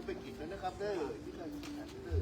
ไปกินนะครับเด้อที่เรากินกันเด้อ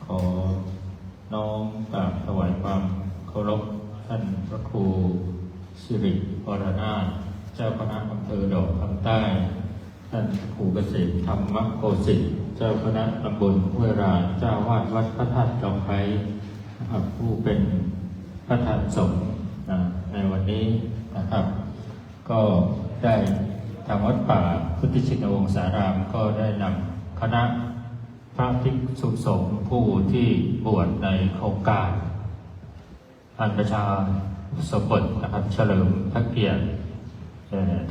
ขอน้อมกราบถวายความเคารพท่านพระครูสิริวรนาถเจ้าคณะอำเภอดอกคำใต้ท่านครูเกษมธรรมโกสิทธิ์เจ้าคณะตำบลห้วยราชเจ้าวาดวัดพระธาตุจอมไพนะครับผู้เป็นประธานสงฆ์ในวันนี้นะครับก็ได้ทางวัดป่าพุทธิชินวงศารามก็ได้นำคณะพระภิกษุสงฆ์ผู้ที่บวชในโครงการอันประชาสมบทนะครับเฉลิมพระเกียรติ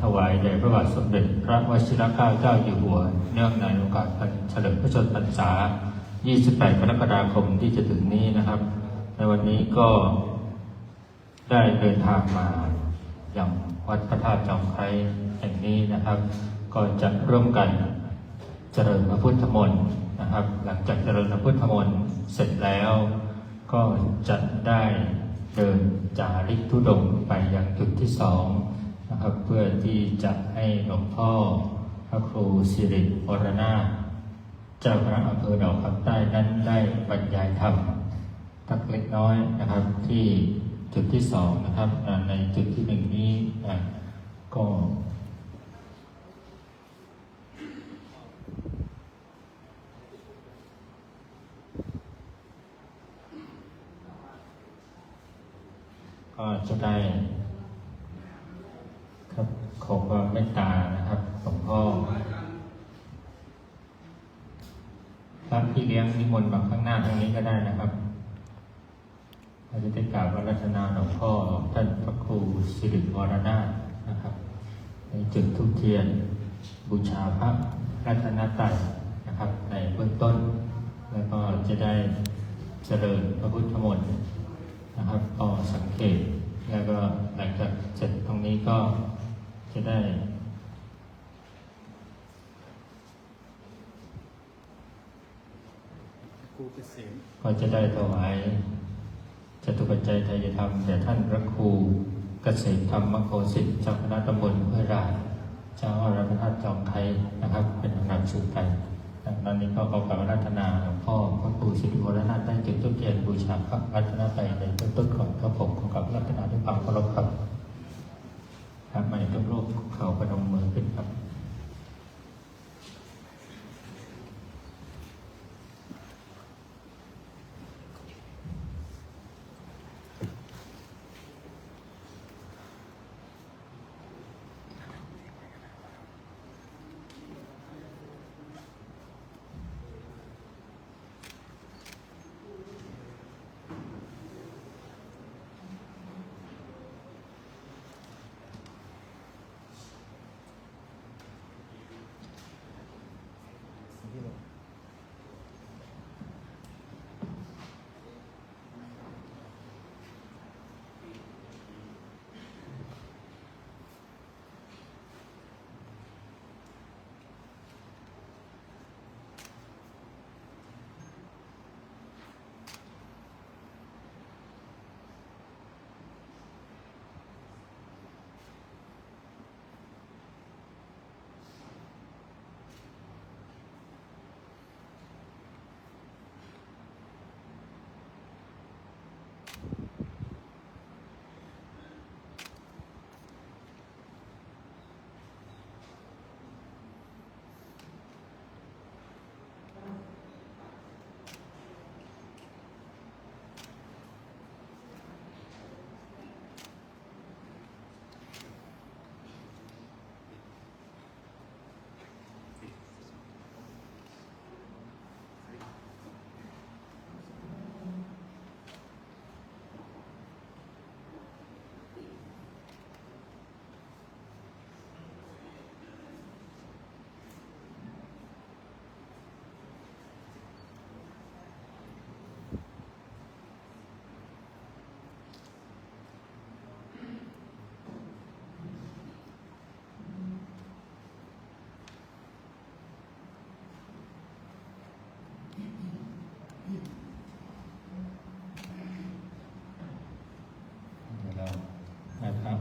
ถวายแด่พระบาทสมเด็จพระวชิรเกล้าเจ้าอยู่หัวเนื่องในโอกาสเฉลิมพระชนมพรรษา 28 กรกฎาคมที่จะถึงนี้นะครับในวันนี้ก็ได้เดินทางมาอย่างวัดพระธาตุจอมไพแห่งนี้นะครับก็จะร่วมกันเจริญพระพุทธมนต์นะครับหลังจากเจริญพระพุทธมนต์เสร็จแล้วก็จะได้เดินจาริกธุดงค์ไปยังจุดที่2นะครับเพื่อที่จะให้หลวงพ่อพระครูสิริวรนาถเจ้าคณะอำเภอดอกคำใต้นั้นได้บรรยายธรรมสักเล็กน้อยนะครับที่จุดที่2นะครับในจุดที่1นี้ก็จะได้ครับขอความเมตตานะครับหลวงพ่อพระพี่เลี้ยงนิมนต์มาข้างหน้าตรงนี้ก็ได้นะครับ เราจะได้กราบอาราธนาหลวงพ่อท่านพระครูสิริวรนาถนะครับในจุดธูปเทียนบูชาพระรัตนตรัยนะครับในเบื้องต้นแล้วก็จะได้เจริญพระพุทธมนต์นะครับต่อสังเกตแล้วก็หลังจากเสร็จตรงนี้ก็จะได้ก็จะได้ถวายจตุปัจจัยไตรยธรรมแด่ท่านพระครูเกษมธรรมโคสิทธิ์เจ้าคณะตำบลห้วยราชเจ้าอาวาสวัดจอมไคนะครับเป็นลำดับสืบไปดังนั้นนี้ก็ขอกราบอาราธนาหลวงพ่อพระครูสิริวรนาถได้จุดธูปเทียนบูชาพระรัตนตรัยในเบื้องต้นของพระผมขอกราบอาราธนาด้วยความเคารพครับครับไม่ต้องรูปเข่าประนมมือขึ้นครับ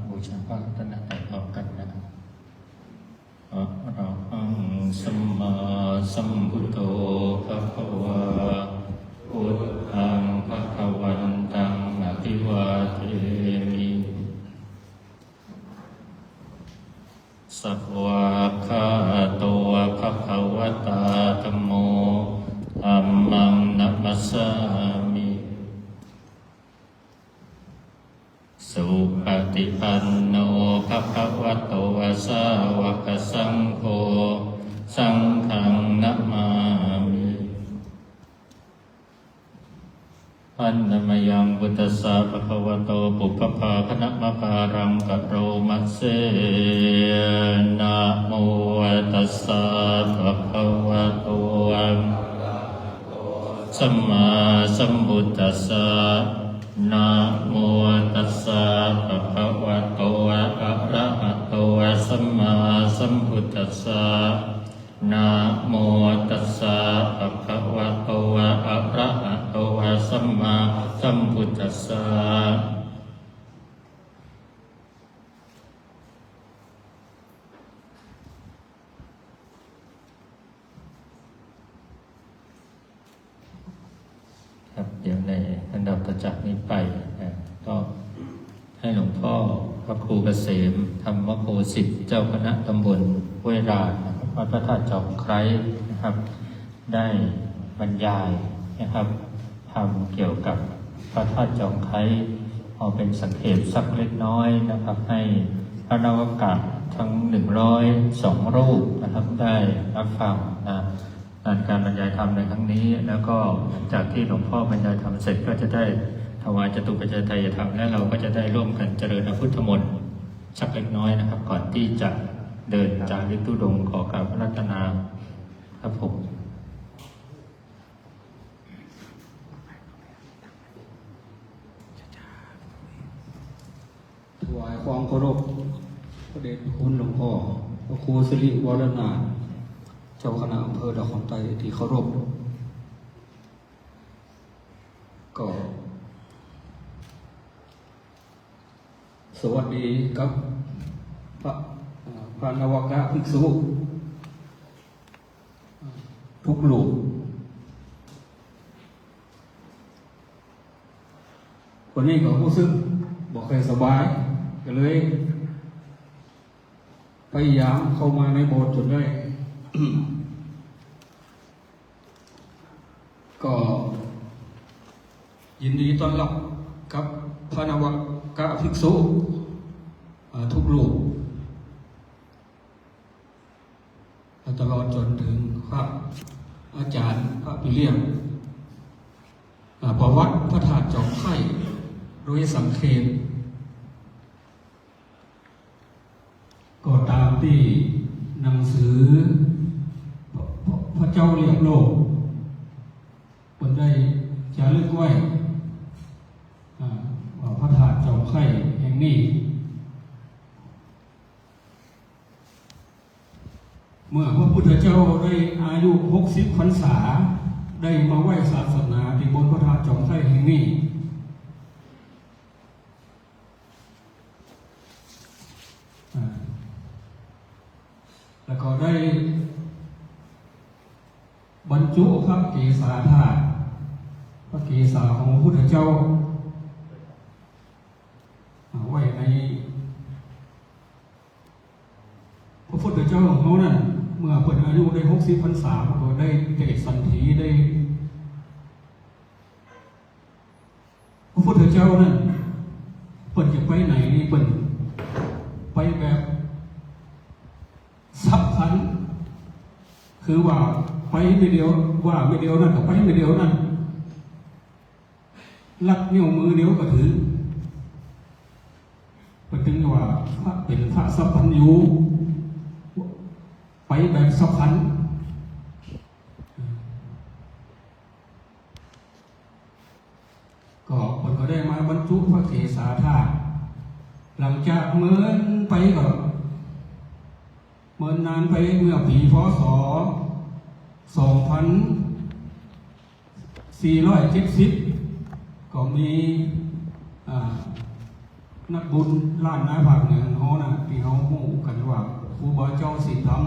บูชาพระรัตนตรัยพร้อมกันนะครับอะระหังสัมมาสัมพุทโธภะคะวาพุทธังภะคะวันตังอะภิวาเทมิสัพวะคาโตภะคะวะตาธัมโมธัมมังนัมมัสสามิสุปฏิปันโนภะคะวะโตสาวกสังโฆสังฆังนะมามิอันนมยังพุทธัสสะภะคะวะโตปุพพาคณมปารังกะโรมัสเสนะโมตัสสะภะคะวะโตสัมมาสัมพุทธัสสะนะโมตัสสะภะคะวะโตอะระหะโตสัมมาสัมพุทธัสสะนะโมตัสสะภะคะวะโตอะระหะโตสัมมาสัมพุทธัสสะครับเดี๋ยวในอันดับต่อจากนี้ไปก็ให้หลวงพ่อพระครูเกษมธรรมโคสิทธิ์เจ้าคณะตำบลห้วยราชวัดพระธาตุจอมไคร้นะครับได้บรรยายนะครับทำเกี่ยวกับพระธาตุจอมไคร้เอาเป็นสังเขปสักเล็กน้อยนะครับให้พระนวากาศทั้ง102รูปนะครับได้รับฟังการบรรยายธรรมในครั้งนี้แล้วก็หลังจากที่หลวงพ่อบรรยายธรรมเสร็จก็จะได้ ถวายจตุปัจจัยไทยธรรมและเราก็จะได้ร่วมกันเจริญพระพุทธมนต์สักเล็กน้อยนะครับ ก่อนที่จะเดินจาริกธุดงค์ขอกราบพระรัตนาครับผมถวายความเคารพพระเดชพระคุณหลวงพ่อพระครูสิริวรนาถเจ้าคณะอำเภอดอกคำไตที่เคารพก็สวัสดีครับพระนวากะภิกษุทุกรูปวันนี้ก็รู้สึกบอกเคยสบายก็เลยพยายามเข้ามาในโบสถ์จนได้ ก็ยินดีต้อนรับกับพระนวากะภิกษุทุกรูปตลอดจนถึงพระอาจารย์พระปิเลียมประวัติพระธาตุจอมไข่โดยสังเขปก็ตามที่หนังสือพระเจ้าเลี้ยงโลกคนได้จารึกไว้ว่าพระธาตุจอมไข่แห่งนี้เมื่อพระพุทธเจ้าได้อายุ60 พรรษาได้มาไหว้ศาสนาที่บนพระธาตุจอมไข่แห่งนี้แล้วก็ได้บรรจุพระเกศาธาตุพระเกศาของพระพุทธเจ้าไว้ในพระพุทธเจ้าของเขานั่นเมื่อเปิดอายุได้60 พรรษาก็ได้เกิดสันถีได้พระพุทธเจ้านั่นเปิดจะไปไหนนี่เปิดไปแบบสับขันคือว่าไปไม่เดียวว่าไม่เดียวนั่นก็ไปไม่เดียวนั่นลัดนิ้วมือเดียวก็ถือก็ถึงว่าพระเป็นพระสัพพัญญูไปแบบสับขันก็คนก็ได้มาบรรจุพระเกศาธาตุหลังจากเมินไปก็เมื่อนานไปเมื่อปีพ.ศ. 2470ก็มีนักบุญล้านนาภาคเหนือเขานะที่เขาฮู้กันว่าครูบาเจ้าสิธรรม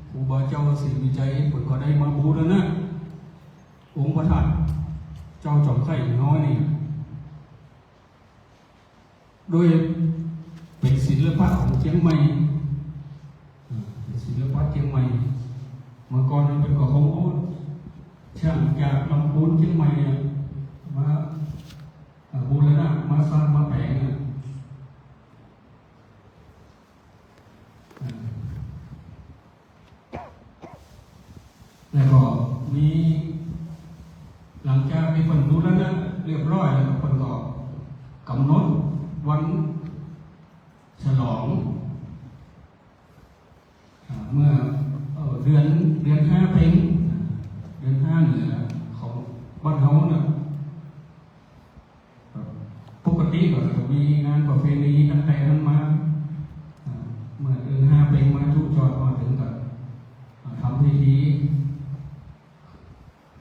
ครูบาเจ้าสิวิจัยผลก็ได้มาบูรณะองค์พระธาตุเจ้าจอมไข่น้อยนี่โดยเป็นศิลปะของเชียงใหม่ศิลปะเชียงใหม่เมื่อก่อนมันเป็นของช่างจากลำพูนเชียงใหม่มาบูรณะมาสร้างมาแปลงแล้วก็มีหลังจากมีคนบูรณะเรียบร้อยแล้วคนก็กำหนดวันฉลองเมื่อเดือน5 เพ็ญเดือน5เหนือของบ้านเฮาน่ะปกติก็จะมีงานประเพณีตั้งแต่นั้นมาเมื่อเดือน5 เพ็ญมาทุกจอดมาถึงกับทำพิธี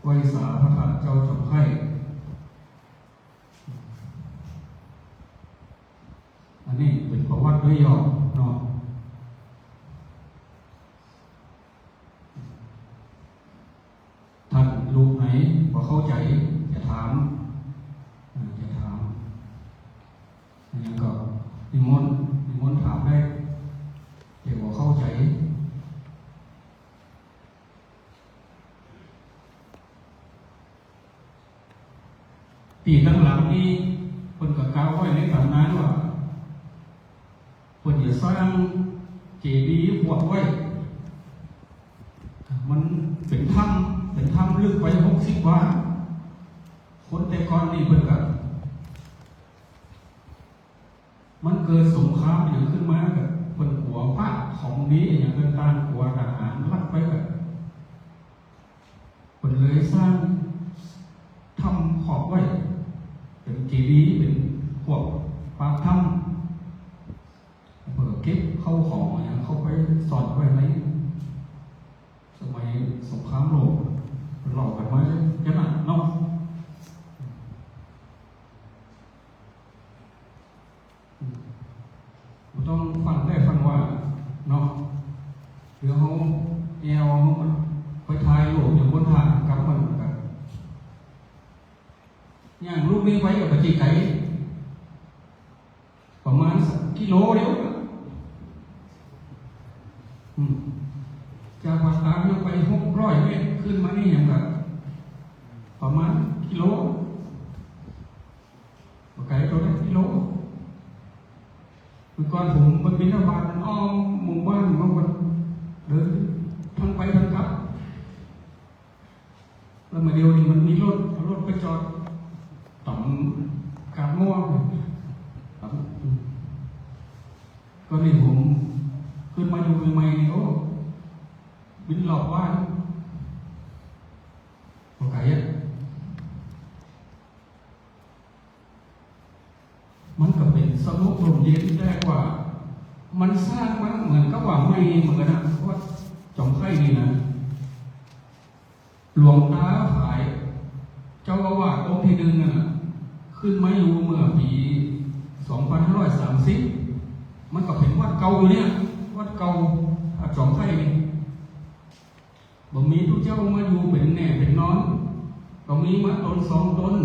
ไหว้สาพระธาตุเจ้าจอมไข่อันนี้เป็นประวัติด้วยย่อเนาะท่านรู้ไหนพอเข้าใจจะถามอันนี้ก็นิมนต์ถามได้เดี๋ยวเข้าใจปีตั้งหลังนี้คนกับกล่าวไว้ในตำนานว่าคนจะสร้างเจดีย์หัวไว้มันเป็นถ้ำลึกไป60 วาคนแต่ก่อนนี่เพิ่นก็ เกิดสงครามอย่างขึ้นมาแบบคนหัวพระของนี้อย่างเป็นการหัวทหารลัดไปแบบคนเลยสร้างทำขอบไว้เป็นเจดีย์เป็นพวกปากถ้ำเปิดเก็บเข้าของอย่างเข้าไปสอดไว้ในสมัยสงครามโลกหลอกกันไว้ยันน่ะเนาะต้องฟังได้ฟังว่าเนาะเดี๋ยวเขาแอวมันไปทายโลกอยู่บนทางกลับมันกันอย่างลูกนี้ไว้กับปฏิไก่ประมาณกิโลเดียวจากวัดตามยังไป600 เมตรขึ้นมานี่อย่างกับประมาณกิโลไก่ตัวนี้กิโลเมื่อก่อนผมไปบิณฑบาตอ้อมหมู่บ้านมันเดินทั้งไปทั้งกลับแล้วมาเดียวนี่มันมีรถไปจอดต่ำกาบม่วงก็นี่ผมขึ้นมาอยู่ใหม่ๆนี่โอ้บินหลอกว่าโอเคมันก็เป็นสนุกลมเย็นได้กว่ามันสร้างมันเหมือนกับว่าไม่เหมือนกันนะเพราะว่าจอมไข่นี่นะหลวงตาผายเจ้าอาวาสองค์ที่หนึ่งน่ะขึ้นมาอยู่เมื่อปี 2530มันก็เป็นวัดเก่าอยู่เนี่ยวัดเก่าจอมไข่นี่บ่มีทุกเจ้ามาอยู่เป็นแน่เป็นนอนก็มีมาต้น2 ต้น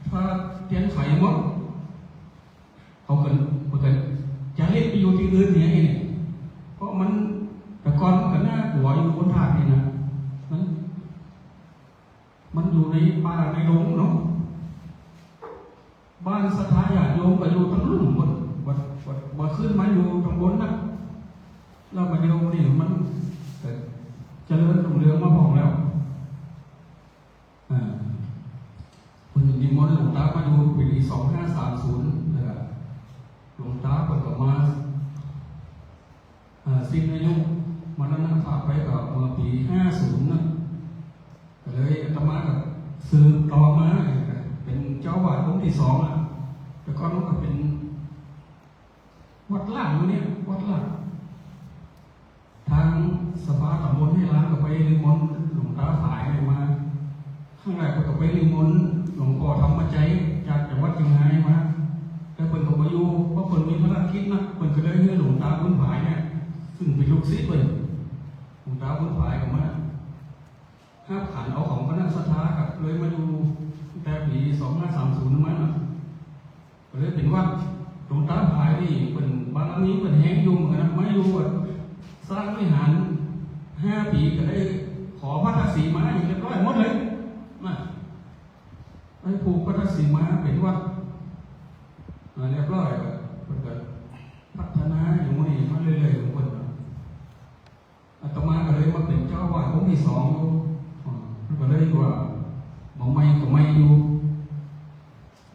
ถ้าเตียนไข่หมดเขาเกิดจะเล่นไปอยู่ที่อื่นเนี่ยเองเพราะมันแต่ก่อนก็น่ากลัวอยู่บนถาดนี่นะมันอยู่ในป่าในดงเนาะบ้านสถาญาติโยมก็อยู่ทั้งลุ่มบนขึ้นมาอยู่ตรงบนนะแล้วมาเดียวนี่มันเจริญรุ่งเรืองมาพองแล้วคุณนิมนต์หลวงตามาดูปี2530นะครับหลวงตาเปิดกับมาสิ้นอายุมรณภาพไปกับเมื่อปี50นะก็เลยอาตมากับสืบต่อมาเป็นเจ้าวาดองค์ที่2อ่ะแต่ก็มันก็เป็นวัดล่างอยู่เนี่ยวัดล่างทางสภาตำบลให้ร้านก็ไปนิมนต์หลวงตาผายมาข้างในก็ไปนิมนต์หลวงพ่อธรรมใจจากจังหวัดเชียงรายมาแล้วเพิ่นก็มาอยู่เพราะเพิ่นมีภารกิจนะเพิ่นก็เลยให้หลวงตาบุญผายเนี่ยซึ่งเป็นลูกศิษย์เพิ่นหลวงตาบุญผายก็มาห้าขันเอาของคณะศรัทธากับเลยมาอยู่แต่ปี2530นั้นนะก็เลยเป็นวัดหลวงตาผายนี่เป็นบารมีเป็นแห้งยุ่งนะไม่รู้ว่าสร้างวิหาร5 ปีก็ได้ขอพระทักษิณมาอีกเรียบร้อยหมดเลยนะได้ผูกพระทักษิณมาเป็นวัดเรียบร้อยก็เกิดพัฒนาอยู่นี่มาเรื่อยๆของคนอาตมาก็เลยมาเป็นเจ้าวาดองค์ที่2อยู่ก็เลยว่าหมอไม่ก็ไม่อยู่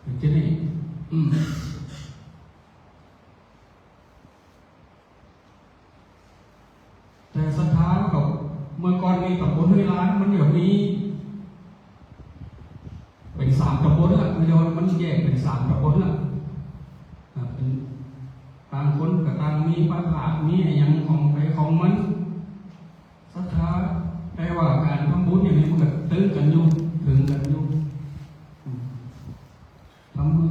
เป็นเช่นนี้แต่ศรัทธากับเมื่อก่อนมีตำบลห้วยล้านมันเดี๋ยวนี้เป็น3 ตำบลละเดี๋ยวมันแยกเป็น3 ตำบลละเป็นต่างคนกับต่างมีปัญหามีอย่างของใครของมันศรัทธาได้ว่าการทำบุญอย่างนี้มันก็ตึงกันอยู่ถึงกันอยู่ทำมัน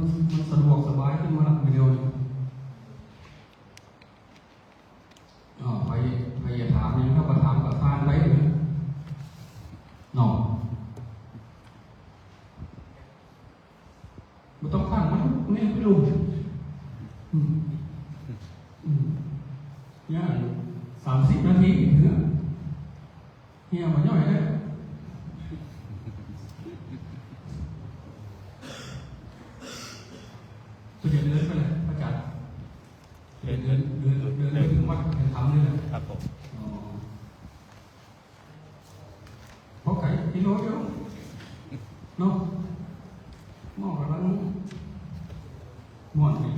สะดวกสบายขึ้นมาละเดียวไปอย่าถามอย่างถ้าประถามกับทานไว้เลยหนอมันต้องฟังมันนี่พี่ลุงเนี่ย30 นาทีเนี่ยมันย่อยได้ตัวเดือนไปเลยพระอาจารย์เดือนไปถึงวัดแห่งธรรมนี่แหละครับผมเพราะไก่กิโลเดียวเนาะหม้อกำลัง ม้วนนี่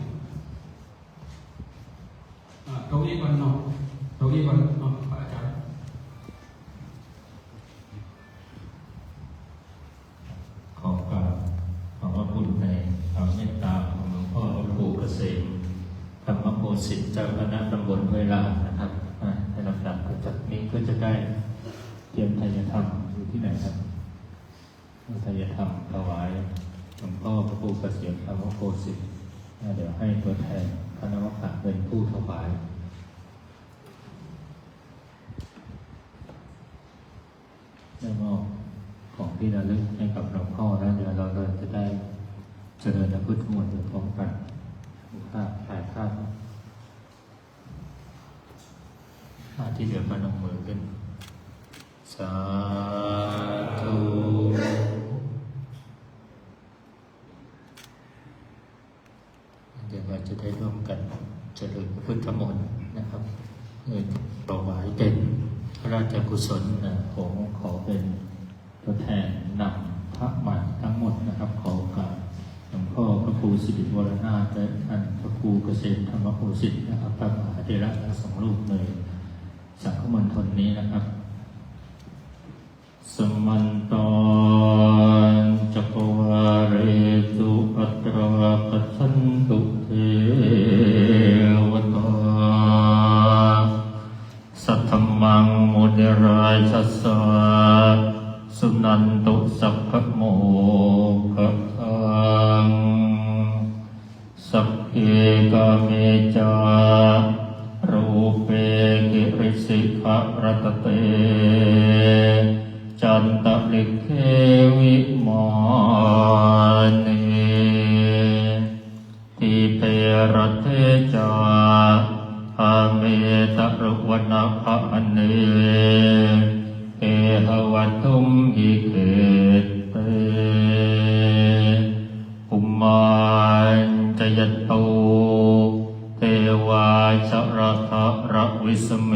เก้าอี้ก่อนเนาะเก้าอี้ก่อนเนาะพระอาจารย์ ขอกราบขอบพระคุณในความเมตตาของหลวงพ่อพระครูเกษมธรรมโคสิทธิ์เจ้าคณะตำบลห้วยลาดนะครับในลำดับจากนี้ก็จะได้เตรียมไทยธรรมอยู่ที่ไหนครับไทยธรรมถวายหลวงพ่อพระครูเกษมธรรมโคสิทธิ์เดี๋ยวให้ตัวแทนคณะวัฒน์เป็นผู้ถวายได้มอบของที่ระลึกให้กับหลวงพ่อแล้วเดี๋ยวเราจะได้เจริญพุทธมนต์พร้อมกันภาพถ่ายภาพที่เหลือพนมมือขึ้นสาธุเดี๋ยวเราจะได้ร่วมกันเจริญพุทธมนต์นะครับถวายเป็นพระราชกุศลผมขอเป็นตัวแทนนำพระใหม่ทั้งหมดนะครับขอโอกาสหลวงพ่อพระครูสิริวรนาถและท่านพระครูเกษมธรรมโคสิทธิ์นะครับพระมหาเถระทั้งสองรูปเลยสังฆมณฑลนี้นะครับสมันตอนจักวาเรตุอัตราปัสสันตุเทวตาสัทธมังมุนิราชัสสะสุนันตุสัพพโมฆะทังสัพเพกาเมจารูเปกิริสิขะรัตเตจันตลิเควิมานเนทิเปรเทจาอาเมตรุวนาภะเนเอหวัตุมหิเกเตอุมันจยตุเทวาชระทะระวิสเม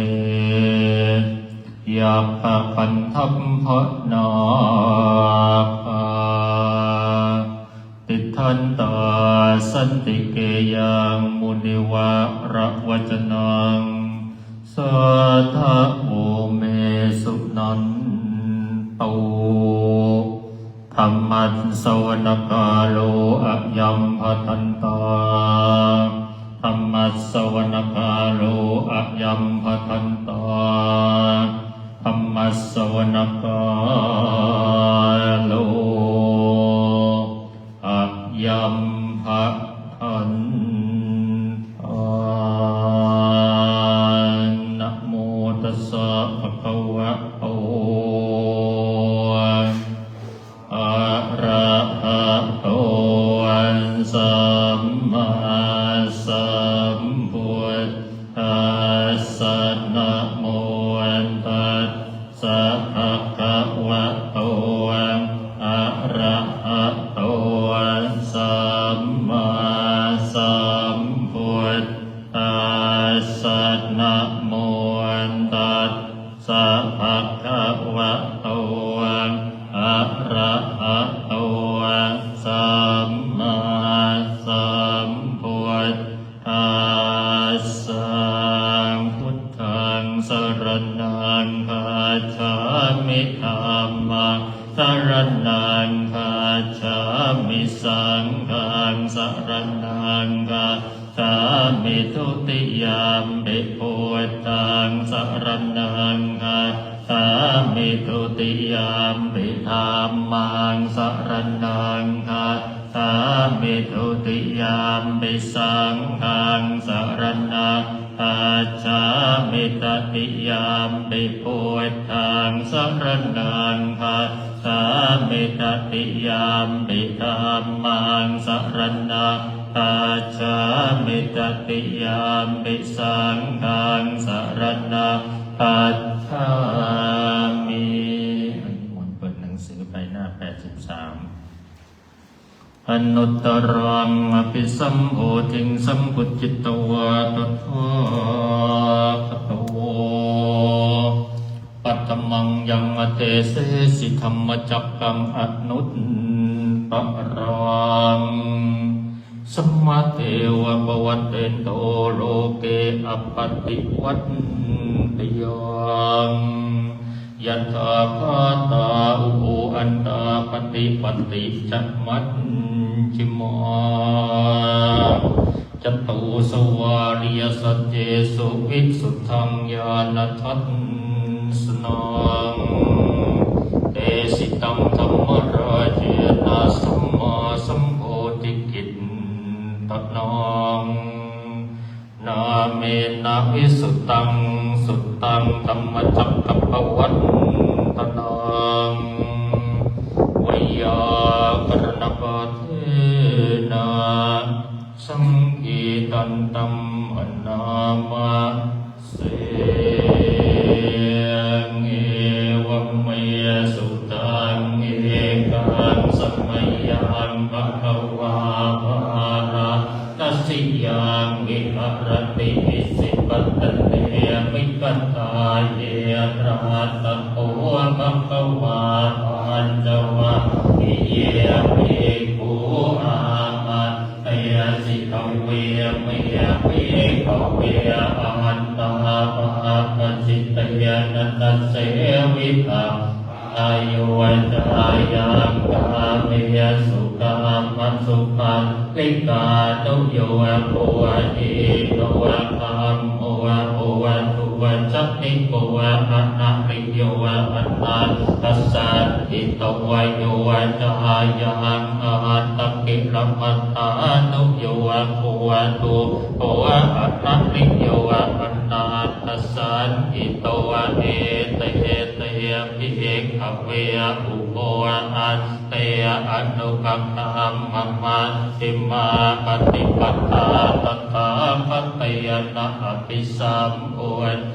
ยาภะปันทัพพนาภาติทันตาสันติเกยังมุนิวาระวจนังสัทธะโอเมสุนันตุธรรมัสสวนกาโลอะยัมภทันตาธรรมัสสวนกาโลอะยัมภทันตาธรรมัสสวนกาโลอะยัมภทันตานะโมตัสสะภะคะวะโตอะระหะโตสัมมาสัมพุทธัสสะนะโมตัสสะภะคะวะโตอะระหะโตสัมมาสัมพุทธัสสะนะโมตัสสะภะคะวะโตอะระหะโตสัมมาสัมพุทธัสสะพุทธังสรณังคัจฉามิธัมมังสรณังคัจฉามิสังฆังสรณังคัจฉามิทุติยามปิพุทธังสรณังคัจฉามิทุติยามปิธัมมังสรณังคัจฉามิทุติยามปิสังฆังสรณังคัจฉามิตติยามปิพุทธังสรณังคัจฉามิตติยามปิธัมมังสรณังคัจฉามิตติยามปิสังฆังสรณังคัจฉามิหมุนเปิดหนังสือไปหน้า83อนุตตรังอภิสัมโพธิงสัมพุทธิตวะตัทธาคตโวปัตตมังยังอเตเสสิธรรมจักกังอนุตตรัง สัมมาเทวะปวัตเตนโตโลเกอปปติวัตติยังยัตถาคาตาอุโหอันตาปฏิปติจัตมัจจิมาจตุสวาริยสัจเจสุวิสุทธังญาณทัสสนังเตสิตังธัมมราเจนะสัมมาสัมโพธิกิตตนังนาเมนะวิสุตตังสุตตังธัมมจักกัปปวัตตนังวยากรณปะเทนะสังกีตันตัมอนามะเสงเอวัมเมสุตังเอกังสัมมยังภะคะวาภาระตัสสิยังวิหารติอิสิปัตตเตมิปัตตาเยราตโตภะคะวาอัญจวัคคิเยภิกขุอามาเตสิกเวเมเวกเวอันตาปะปัจจิตยานัสเสวิภาอายุวัจายังกาเมสุกามัสสุขันลิกาตุโยโภวะเอโตวะธัมโมวะโภวะตุวะจักนิโกวะอันนาริโยวะอันนาตัสสะอิโตวะโยวะจายังอาตะกิรัมมัตตานุโยวะโภวะตุโภวะอันนาริโยวะอันนาตัสสะอิโตวะเอเตเตภิกขเวอุโภวะอันเตอนุกัมตัมมัมมาสิมาปฏิปัตตาตถาคตยนะอภิสัมโอ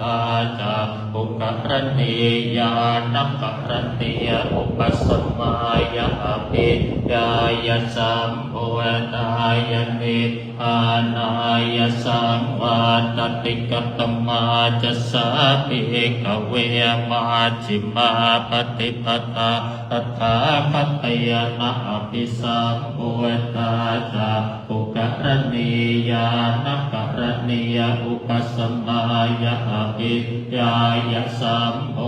ทาจาปุกรณียานักรณียอุปสมายะอภิญายสัมโอทายนิพานายสังวาตติกตมาจัสสะภิกขเวมาจิมาปฏิปตาตถาคตยนะอภิสัมโอทาจาปุกรณียานักรณียอุปสมายะอภิญายสัมโอ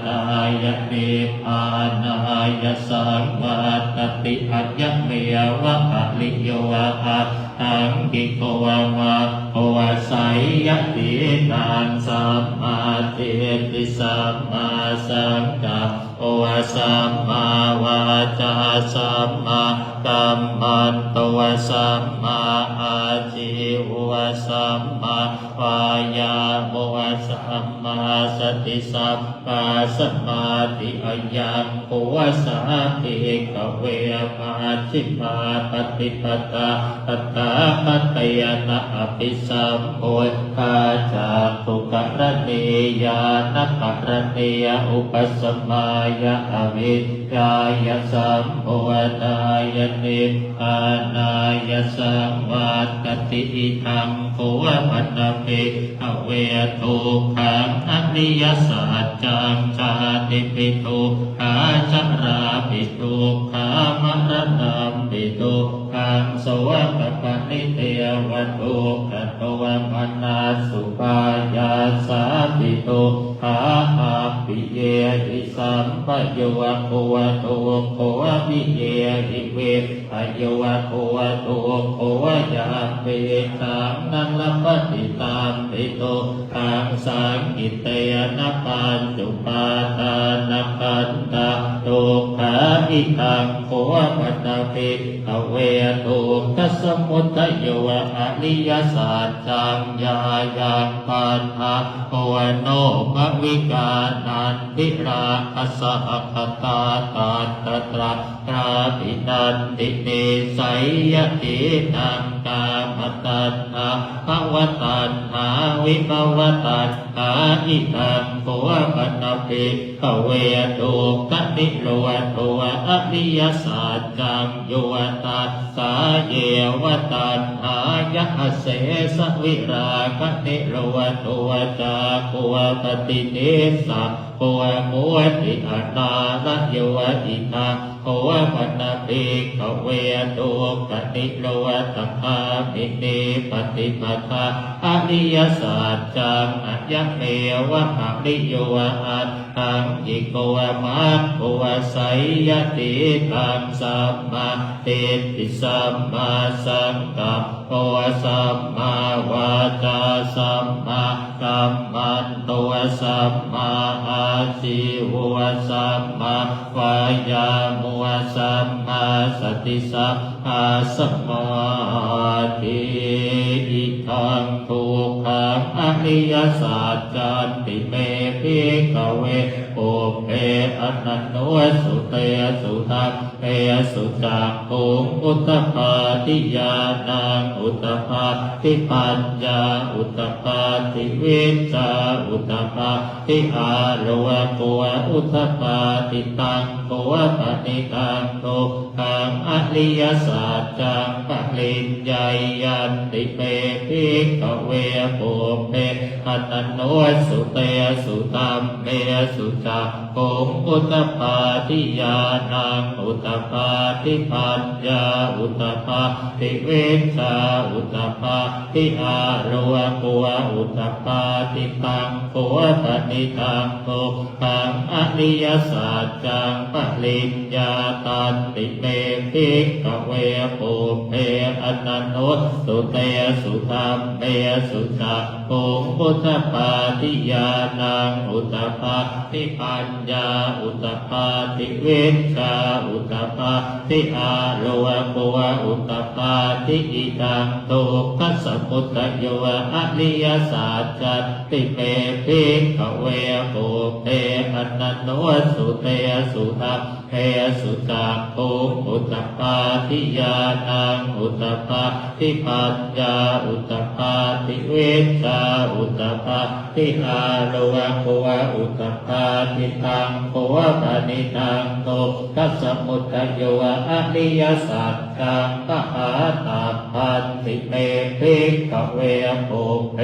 ทายนิพานายสังวาตติอัญญเมวะอะลิโยวะอะทังกิโกวะวะโอวะไสยตินังสัมมาเทติสัมมาสังกัปโอวะสัมมาวาจาสัมมากัมมันโตวะสัมมาอาชีวะสัมมาวายาโมวะสัมมาสติสัมมาสมาธิอายังโอวะสาภิกขเวมาจิมาปฏิปตาตถาคตยนะอภิสัมโพธาจาตุกรณียานักรณียอุปสมายะอภิญายสัมโพธายนิพานายสังวาตติอิทังโภวะปัตตะภิกขเวทุกขังอริยสัจจังชาติปิทุกขาชราปิทุกขามรณะปิทุกขังโสภปนิเทวทุกขโตวะมนาสุปายาสาปิทุกขาอาปิเยหิสัมปโยวะโควะโตโควะปิเยหิเวอโยวะโควะโตโควะยาเปตังนังลัปติตามปิตุทังสังกิเตยนะปัญจุปาทานขันตาทุกขาอิทังโควะปัตตะภิกขเวทุกขสมุทัยโยวะอริยสัจจังญายังปัญหาโควะโนภวิกานันทิราคัสสะคตาตัตตตระกราภินันติเนสัยยตินังกามตัณหาภวตัณหาวิภวตัณหาอิทังโค วปันภิกขเวตุกนิโรธวะอริยสัจจังโยตัสสาเยวตัณหายะเสสวิราคะนิโรธวะจาโคปฏิเนสะโคมุติอนาลโยวอิทาโควปันภิกขเวตุกนิโรธคามินีปฏิปทาอริยสัจจังอัญญเมวะหะริโยอัตถังอิโกมัคโควไสยติตังสัมมาทิฏฐิสัมมาสังกัปปะสัมมาวาจาสัมมากัมมันโตสัมมาอาชีวะสัมมาวายามุสัมมาสติสัมมาสมาธิอิทังทุกขังอริยสัจจันติเมภิกขเวปุพเพอนันโนสุเตสุทัพเพสุจักขุงอุตตปาทิญาณังอุตตปาทิปัญญาอุตตปาทิวิชชาอุตตปาทิอาโลโกอุตตปาทิตังโกปณิตังโตขังอริยสัจจังปะลินญายันติเมภิกขเวปุพเพอนันโนสุเตสุตัมเมสุจักขุงอุตตปาทิญาณังอุตตปาทิปัญญาอุตตปาทิวิชชาอุตตปาทิอาโลโกอุตตปาทิตังโกปณิตังโตขังอริยสัจจังปะลินญาตันติเมภิกขเวปุพเพอนันโนสุเตสุธัมเมสุจักขุงอุตตปาทิญาณังอุตตปาทิปัญญาอุตตปาทิวิชชาอุตตปาทิอาโลโกอุตตปาทิอิทังทุกขสมุทัยโยอริยสัจจันติเมภิกขเวปุพเพอนันโนสุเตสุทัพเพสุจักขุงอุตตปาทิญาณังอุตตปาทิปัญญาอุตตปาทิวิชชาอุตตปาทิอาโลโกอุตตปาทิตังโกปณิตังโตทัสสมุทัยโยอริยสัจจังปะหาตัพพันติเมภิกขเวปุพเพ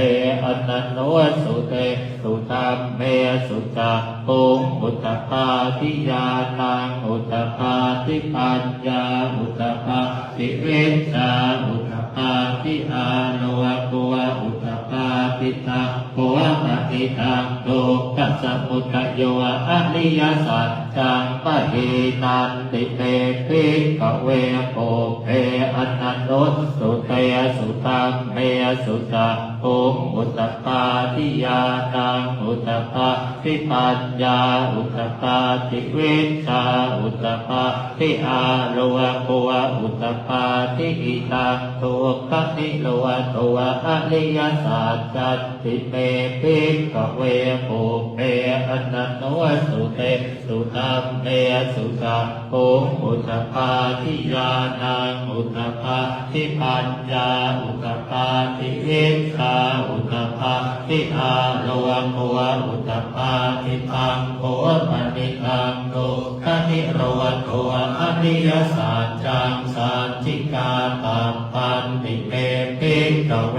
อนันโนสุเตสุธัมเมสุจักขุงอุตตปาทิญาณังอุตตปาทิปัญญาอุตตปาทิวิชชาอุตตปาทิอาโลโกอุตตปาทิตังโกปฏิตังทุกขสมุทัยโยอริยสัจจังปะหินันติเมภิกขเวปุพเพอนันโนสุเตสุธัมเมสุจักขุงอุตตปาทิญาณังอุตตปาทิปัญญาอุตตปาทิวิชชาอุตตปาทิอาโลโกอุตตปาทิอิทังทุกขนิโรธวะอริยสัจจันติเมภิกขเวปุพเพอนันโนสุเตสุธัมเมสุจักขุงอุตตปาทิญาณังอุตตปาทิปัญญาอุตตปาทิวิชชาอุตตปาทิอาโลโกอุตตปาทิตังโกปณิตังโตขนิโรธวะอริยสัจจังสัจจิกาตัพพันติเมภิกขเว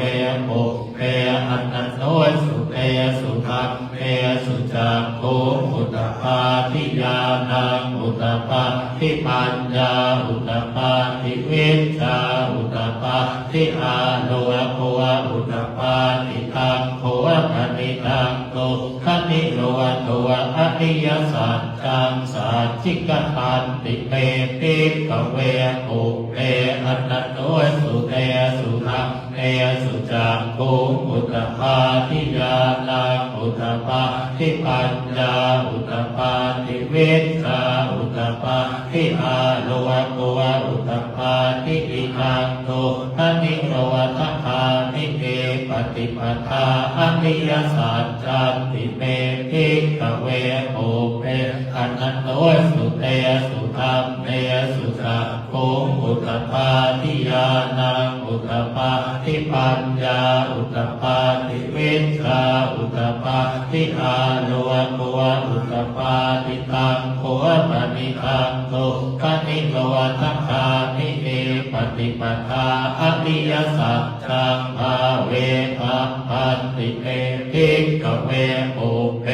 ปุพเพอนันโนสุเตสุธัมเมสุจักขุงอุตตปาทิญาณังอุตตปาทิปัญญาอุตตปาทิวิชชาอุตตปาทิอาโลโกอุตตปาทิตังโกปณิตังโตขนิโรธวะอริยสัจจังสัจจิกตันติเมภิกขเวปุพเพอนันโนสุเตสุธัมเมสุจักขุงอุตตปาทิญาณังอุตตปาทิปัญญาอุตตปาทิวิชชาอุตตปาทิอาโลโกอุตตปาทิอิทังโตขนิโรธคามิเอป ฏิปทาอริยสัจจันติเมภิกขเวโอเปอนันโตสุเตสุธรรมเนสุสัพโคอุตตปาทิญาณังอุตตปาทิปัญญาอุตตปาทิวิชชาอุตตปาทิอาโลโกอุตตปาทิตังโคปนิทังโตปนิโลทัคคามิเอปฏิปทาอริยสัจจังภาเวทัพพันติเตภิกขเวโอเป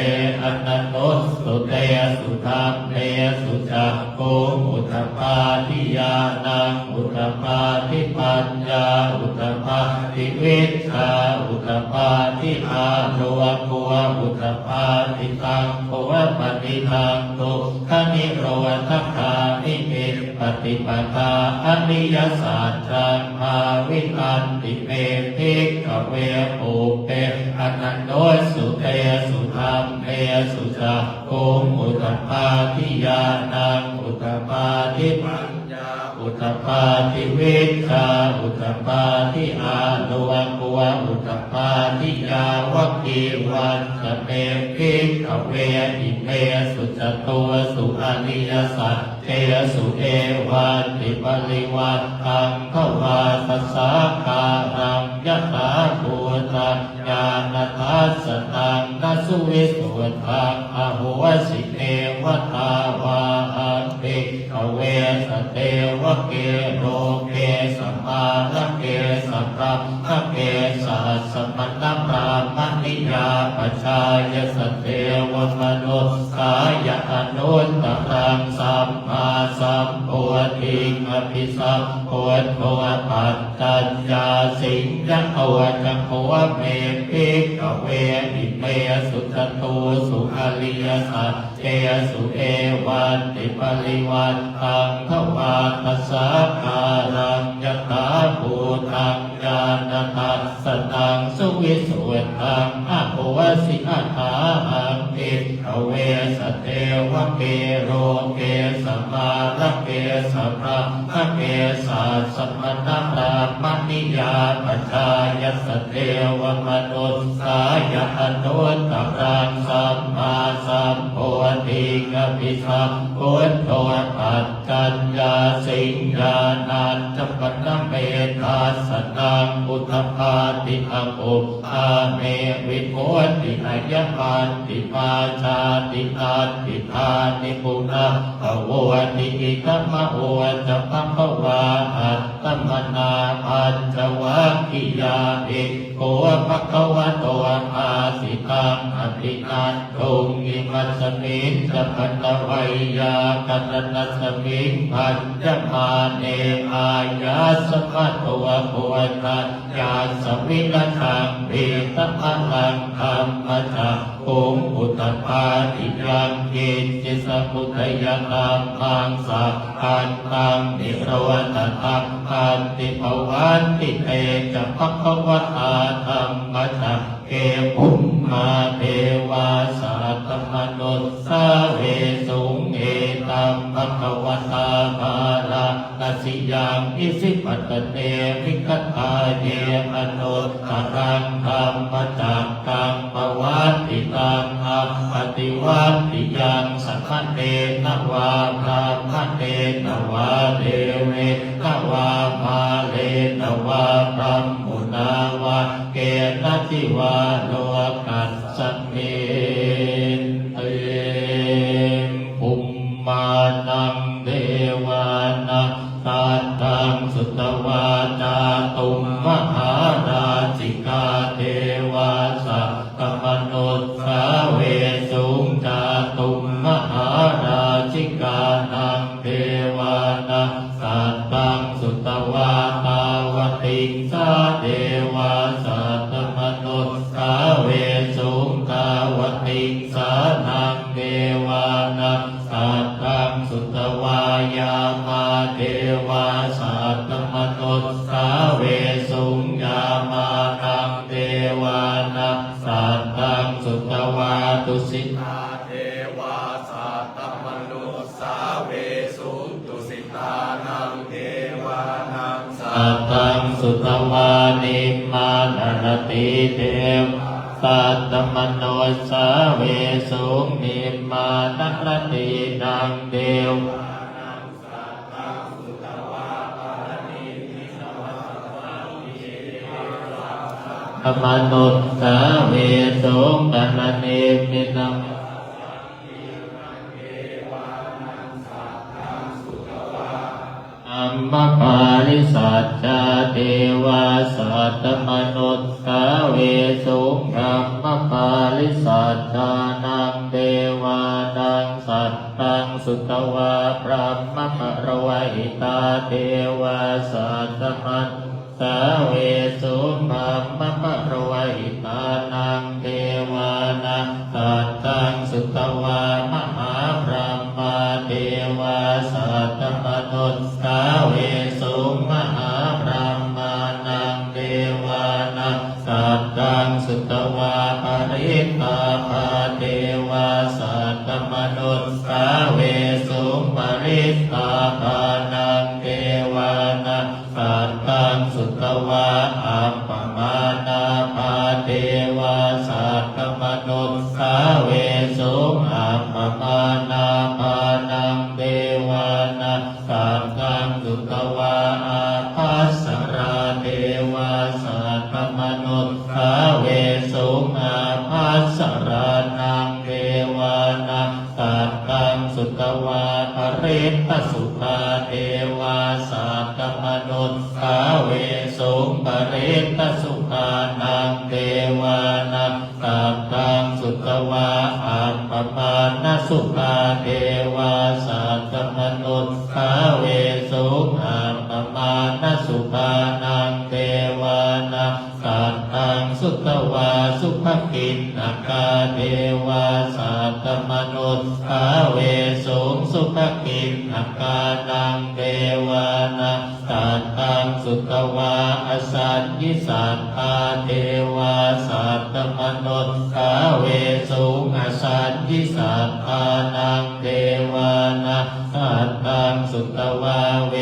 อนันโตสุเตสุธรรมเนสุจักโกอุตตปาทิญาณังอุตตปาทิปัญญาอุตตปาทิวิชชาอุตตปาทิอาโลโกอุตตปาทิตังโคปนิทังโตขนิโรธัคคามิเอปฏิปทาอริยสัจจังภาวิตันติเมภิกขเวโอเปอนันโตสุเตสุธรรมเนสุจักโกอุตตปาทิญาณังอุตตปาทิปัญญาอุตตปาทิวิชชาอุตตปาทิอาโลโกอุตตปาทิยาวัคคีวันสเมภิกขเวอิเมสุจตุสุอริยสัจเทสุเอวันติปริวัตตังขวาทัสสะคารังยะถาภูตัญญาณทัสสนังนัสสุวิสุทธังอโหสิเทวตาวาหังภิกขเวสเทวเกโรเกสัมมาระเกสัมรัมภเกสัสสมณพรามณิยาปชายสเทวมนุสสายอนุตตรังสัมมาสัมโพธิอภิสัมโพธิโพปัจจัญญาสิงห์โอจักโขเมภิกขเวอิเมสุจตุสุอริยสัจเจสุเอวันติปริวัตตังขวาทัสสะคารังยถาภูตังญาณทัสสนังสุวิสุทธังอโหสิอัฏฐาหังภิกขเวสเทวเกโรเกสัมมาระเกสัมรัมภเกสัสสมณพรามณิยาปชายสเทวมนุสสายอนุตตรังสัมมาสัมโพธิอภิสัมโพธิโพปัจจัญญาสิงญาณัญจปนเมธัสสนังอุทธปาติอภุอาเมวิโพติอายมันติมาชาติอาติธานิปุณะภโวติอิทัมมะโอจะพัมภวาอัตตมนาปัญจวัคคียาภิกโขภควโตอาสิตังอภินันตุงอิมัสสมิงสัพพะวัยยากัตนัสสมิงปัญจมาเนอายาสมัตวะโพธัญญาสวิรชังเบตพลังธรรมจักขุงอุตตปาทิยังเกจิสมุทัยธรรมังสัพพันตังนิโรธทัพพันติภวันติเตจะภควตาธรรมจักเกภุมมาเทวาสัตตมนุสสาเวสุงเอตัมภควตาภาราลสิยังอิสิปัตเตวิคัตตาเยอนุตตรังธรรมจักกังภวัตติตังอัปปติวัตติยังสัมมเนนวาพรามเนนวาเดเวนวามาเลนวาพรหมุนาวาเกณจิวาโลกัสสมิเตภุมมานังเดวานังตัตตังสุตวาจาตุมมหาราชิกาเทวาสัพพมนุสสาเวสุงจาตุมมหาราชิกานังเทวานังสัตตังสุตวาตาวติงสาเทวาสัพพมนุสสาเวสุงตาวติงสานังเทวานังสัตตังสุตวายามาเทวาสัตตมนุสสาเวสุงยามานังเทวานังสัตตังสุตวาตุสิตาเทวาสัตตมนุสสาเวสุงตุสิตานังเทวานังสั อัตตังสุตวานิมานรติเทวสัตตมโนสาเวสุนิมานรตินังเดวมนุษย์สาเวสุกนเนมินังอัมมปาริสัจจเทวาสัตตมนุษย์สาเวสุอัมมปาริสัจจานังเทวานังสัตตังสุตวาพระมะระวะหิตาเทวาสัตตมนุษย์สาเวสุอัมมปะระวะหิตานังเทวานังสัตตังสุตวามหาพรหมาเทวาสัตตมนุษย์สาเวสุมหาพรหมานังเทวานังสัตตังสุตวาปริตตาภาเทวาสัตตมนุษย์สาเวสุปริตตาภานังเทวานังสัตตังสุตวาอัปปมานาภาเทวาสัตตมนุษย์สาเวสุอัปปมานาภานังเทวานังสัตตังสุตวาอาภัสสราเทวาสัตตมนุษย์สาเวสุอาภัสสรานังเทวานังสัตตังสุตวาปริตตสุภาเทวาสัตตมนุษย์สาเวสุปริตตสุภานังเทวานังสัตตังสุตวาอัปปมาณสุภาเทวาสัตตมนุษย์สาเวสุอัปปมาณสุภานังเทวานังสัตตังสุตวาสุภกินนากาเทวาสัตตมนุษย์สาเวสุสุภกินนากานังเทวานังสัตตังสุตวาอสัญญิสัตตาเทวาสัตตมนุษย์สาเวสุอสัญญิสัตตานังเทวานังสัตตังสุตวาเว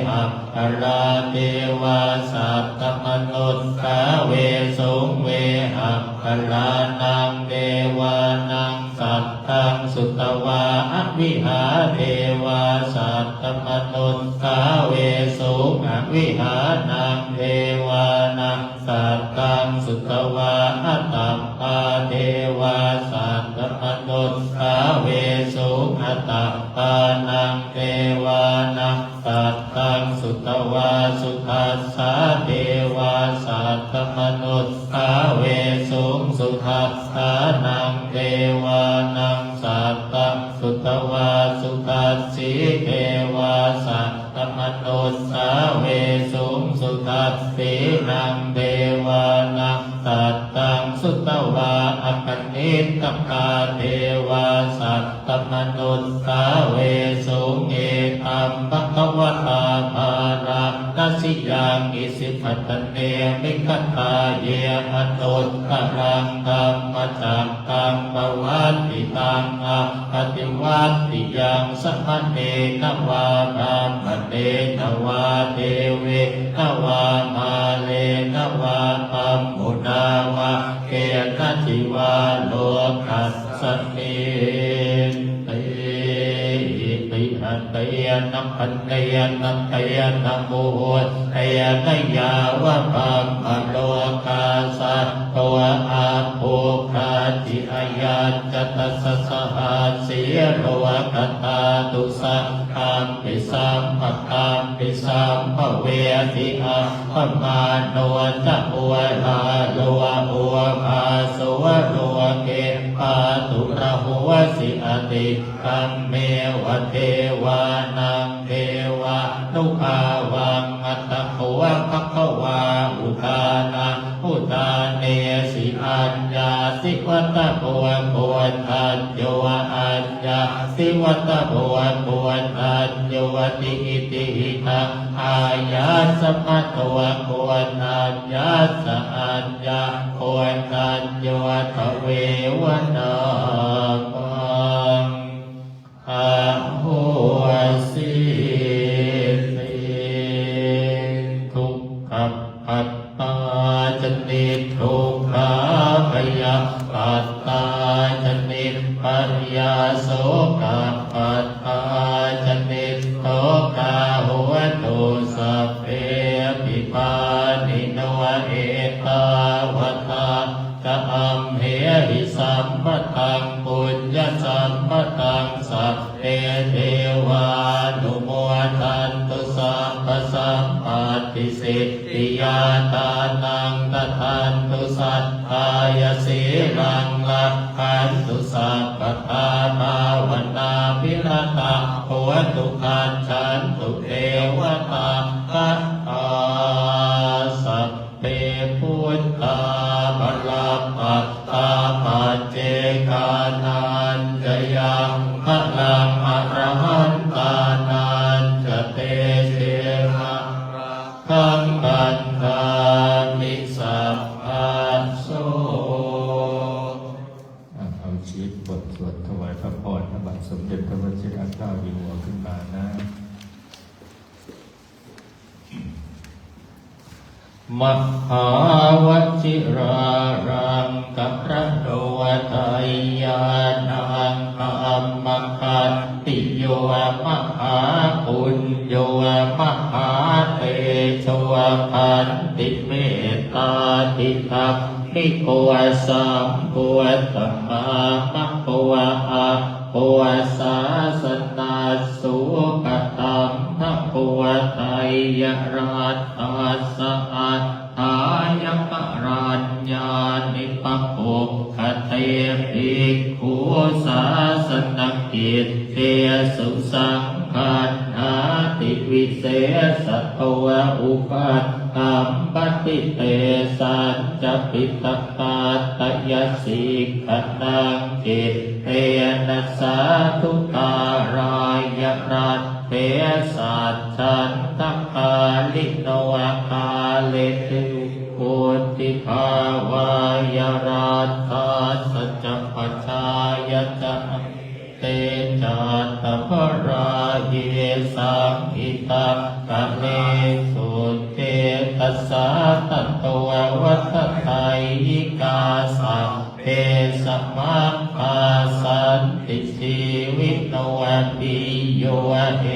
หัพพราเทวาสัตตมนุษย์สาเวสุเวหัพพรานังเทวานังสัตตังสุตวาอวิหาเทวาสัตตมนุษย์สาเวสุอวิหานังเทวานังสัตตังสุตวาอัตตปาเทวาสัตตมนุษย์สาเวสุอัตตปานังเทวานังสัตตังสุตวาสุทัสสะเทวาสัตตมนุษย์สาเวสุสุทัสสะนังเทวานังสัตตังสุตวาสุทัสสีเทวาสัตตมนุษย์สาเวสุสุทัสสีนังเทวานังสัตตังสุตวาอคนิตตกาเทวาสัตตมนุษย์สาเวสุเอตัมภควตาภารานัสิยังอิสิปัตเนมิคตาเยอนุตตรังธรรมจักตังปวัตติตังอปฏิวัตติยังสัมมเนนวาธรรมเนนวาเทเวนวามาเลนวาธัมมุนาวาเกณจิวาโลกัสสมิเตปิหันเตยนัมปันเตยนัมเตยนัมโมเตยนยาวะปัมมโลกาสัตตัวอาโภคาจิอายัญจตัสสะหาสีโรกตาตุสังฆัมปิสัมปะตัมปิสัมภเวทิอาปมาโนจะอวลาโลอวภาสวะโลเกปาตุระหัวสิอติกัมเมวะเทวานังเทวานุภาวังอัตตะโขภควาอุทานังอุทานเนสิอัญญาสิวัตตะโพโพทัญโยอัญญาสิวัตตะโพโพทัญโยติอิติหิตังอายัสสะมะโตโพทัญญาสะอัญญาโพทัญโยทะเววนาปังอะโหสิติทุ พเพปิปานิโนเอตาวตากะอัมเหหิสัมปตังปุญญสัมปตังสัพเพเทวานุโมทันตุสัพพสัมปัตติสิทธิยาตานังตทันตุสัทธายสีลังลักขันตุสัพพทาภาวนาภิรตาโหตุขันฉันตุเทวตาคัตตาสัพเพพุทธาภลัพพัตตาปัจเจกานันจะยังพลังอรหันตานันจะเตเชมะขังบันทามิสัพพัสโสเอาชีวิตบทสวดถวายพระพรพระบาทสมเด็จพระวชิรเกล้าอยู่หัวขึ้นมานะมหาวชิรารังกัประโดไทยานังอัมมคันติโยมหาปุญโยมหาเตโชพันติเมตตาติทัพพิโกสัมโพธมามะโพอะโพสาสนาสุขตัมภะโพไทยราชอาสะทายปรัญญานิปโภคเตภิกขุสาสนกิจเตสุสังขันนาติวิเศษโตอุปัฏฐัมปติเตสัจจปิตตาตยสิกขนังจิตเตนะสาธุตารายรัตเทสัจฉันตคาลิโนคาเลตุปุติภาวายราธาสัจจปัจจายจะเตจัตตภราเยสังอิตังกะเลสุเตตัสสะตัตโตวัฏไทยิกาสัพเพสมัคคาสันติชีวิโนปิโยเอ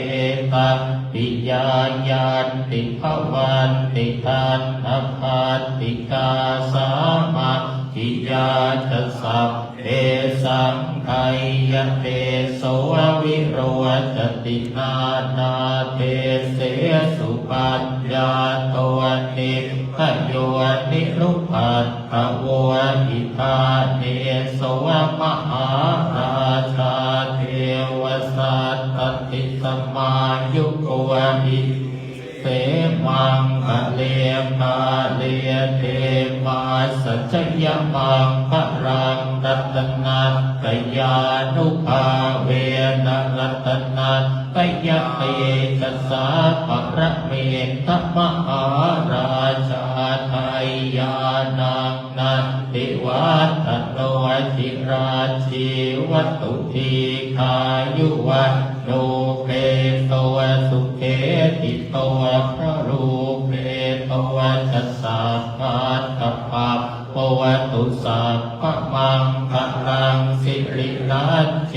ตังปิยายันติภวันติทันอภัตติกาสามาทิยาจะสัพเพสังไขยเตโสวิโรจตินานาเทเสสุปัญญาโตนิขโยนิรุปัตถโวอิทาเนโสมหาราชาเทวสัตติสมายุโกวิเสมังคะเลภาเลเทมาสัจยมังพรังรัตนัตกยานุภาเวนรัตนัตกยเตจัสสะปะระเมตมหาราชาไทยานังนันติวัฒโนจิราชีวัตุทีขายุวันโนเปโตสุเขติโตพระรูเปโตจัสสะพัทธปัปโพวตุสัพพมังคลังสิริรัตเจ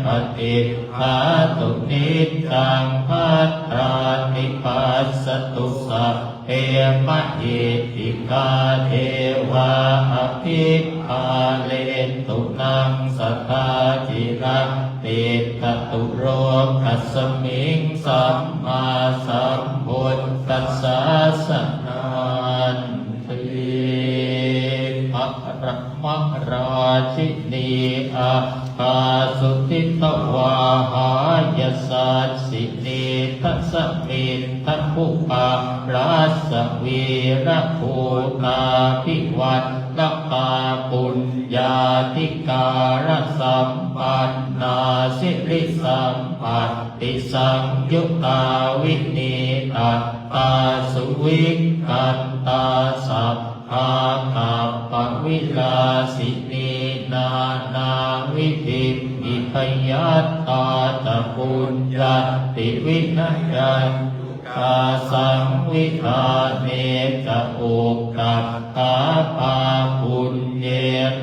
ปฏิภาตุนิจังภัตรานิปัสสตุสัพเพมะหิติกาเทวาอภิคาเลตุนังสัทธาจิรังติตตุโรคัสมิงสัมมาสัมพุทธัสสะสนันติภะมะราชินีอาคาสุติตวาหายสัสสินีทัสมินทัพพุปาราสวีระภูตาภิวัตตปาปุญญาธิการสัมปันนาสิริสัมปัตติสังยุตตาวินีตัตตาสุวิกันตาสัพพากัปปวิลาสินีนานาวิธิอิพยัตตาตะปุญญาติวินัยันกาสังวิธาเนจะโอกกัปปาปาปุญเย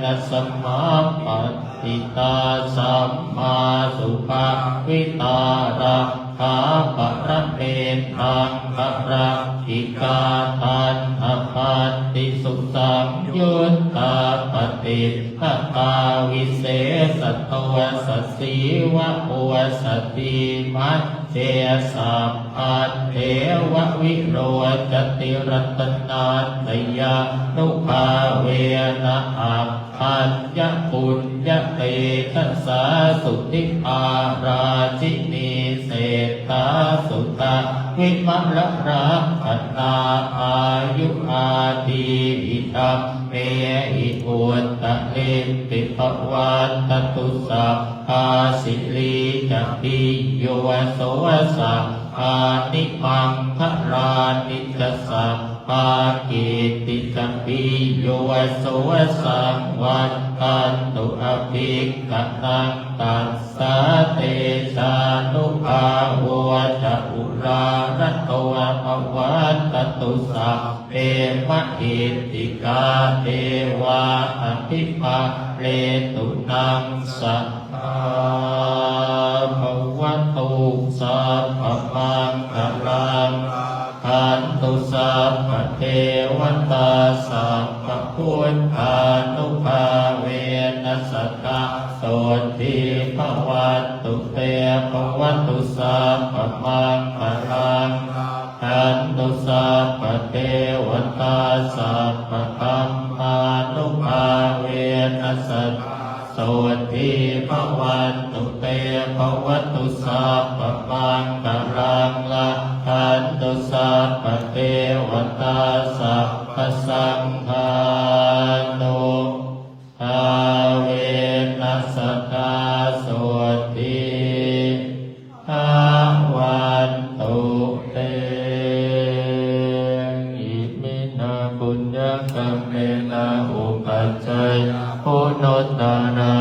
นะสัมมาปัตติตาสัมมาสุภาวิตาระ คาปะระเมทังปะระอิกาทันอภันติสุสังยุตตาปฏิภตาวิเศษตวสัสสีวะโอสติมัจเจสัพพัทเทววิโรจติรัตนาตยานุภาเวนะอัพพัญญปุญญเตทัสสะสุติอาราชินีเศรษฐาสุตาวิมลรักขณาอายุอาดีอิทัพเมหิอุตตะเลปิภวัตตตุสัพพาสิลีจักปิโยโสสัพพานิมังครานิจัสสัพปากิติจักปิโยโสสังวันตันตุอภิกขังตัสสะเตชานุภาโวจะอุรารัตโวภวัตตตุสัพเพมะหิติกาเทวาอภิปาเรตุนังสัพพะภวัตตุสัพพะมังคลังขันตุสัพพะเทวตาสัพพะพุทธานุภาเวนัสสตาโสติภวัตตุเตภวัตตุสัพพะมังคลังขันตุสัพพะเทวตาสัพพะธัมมานุภาเวนัสสตาโสติภวัตตุเตภวัตตุสัพพะมังคลังละขันตุสัพพะเทวตาสัพพะสังฆานุภาเวนัสสตาโสติภวันตุเตอิมินาปุญญกัมเมนะอุปัชฌายโนตานา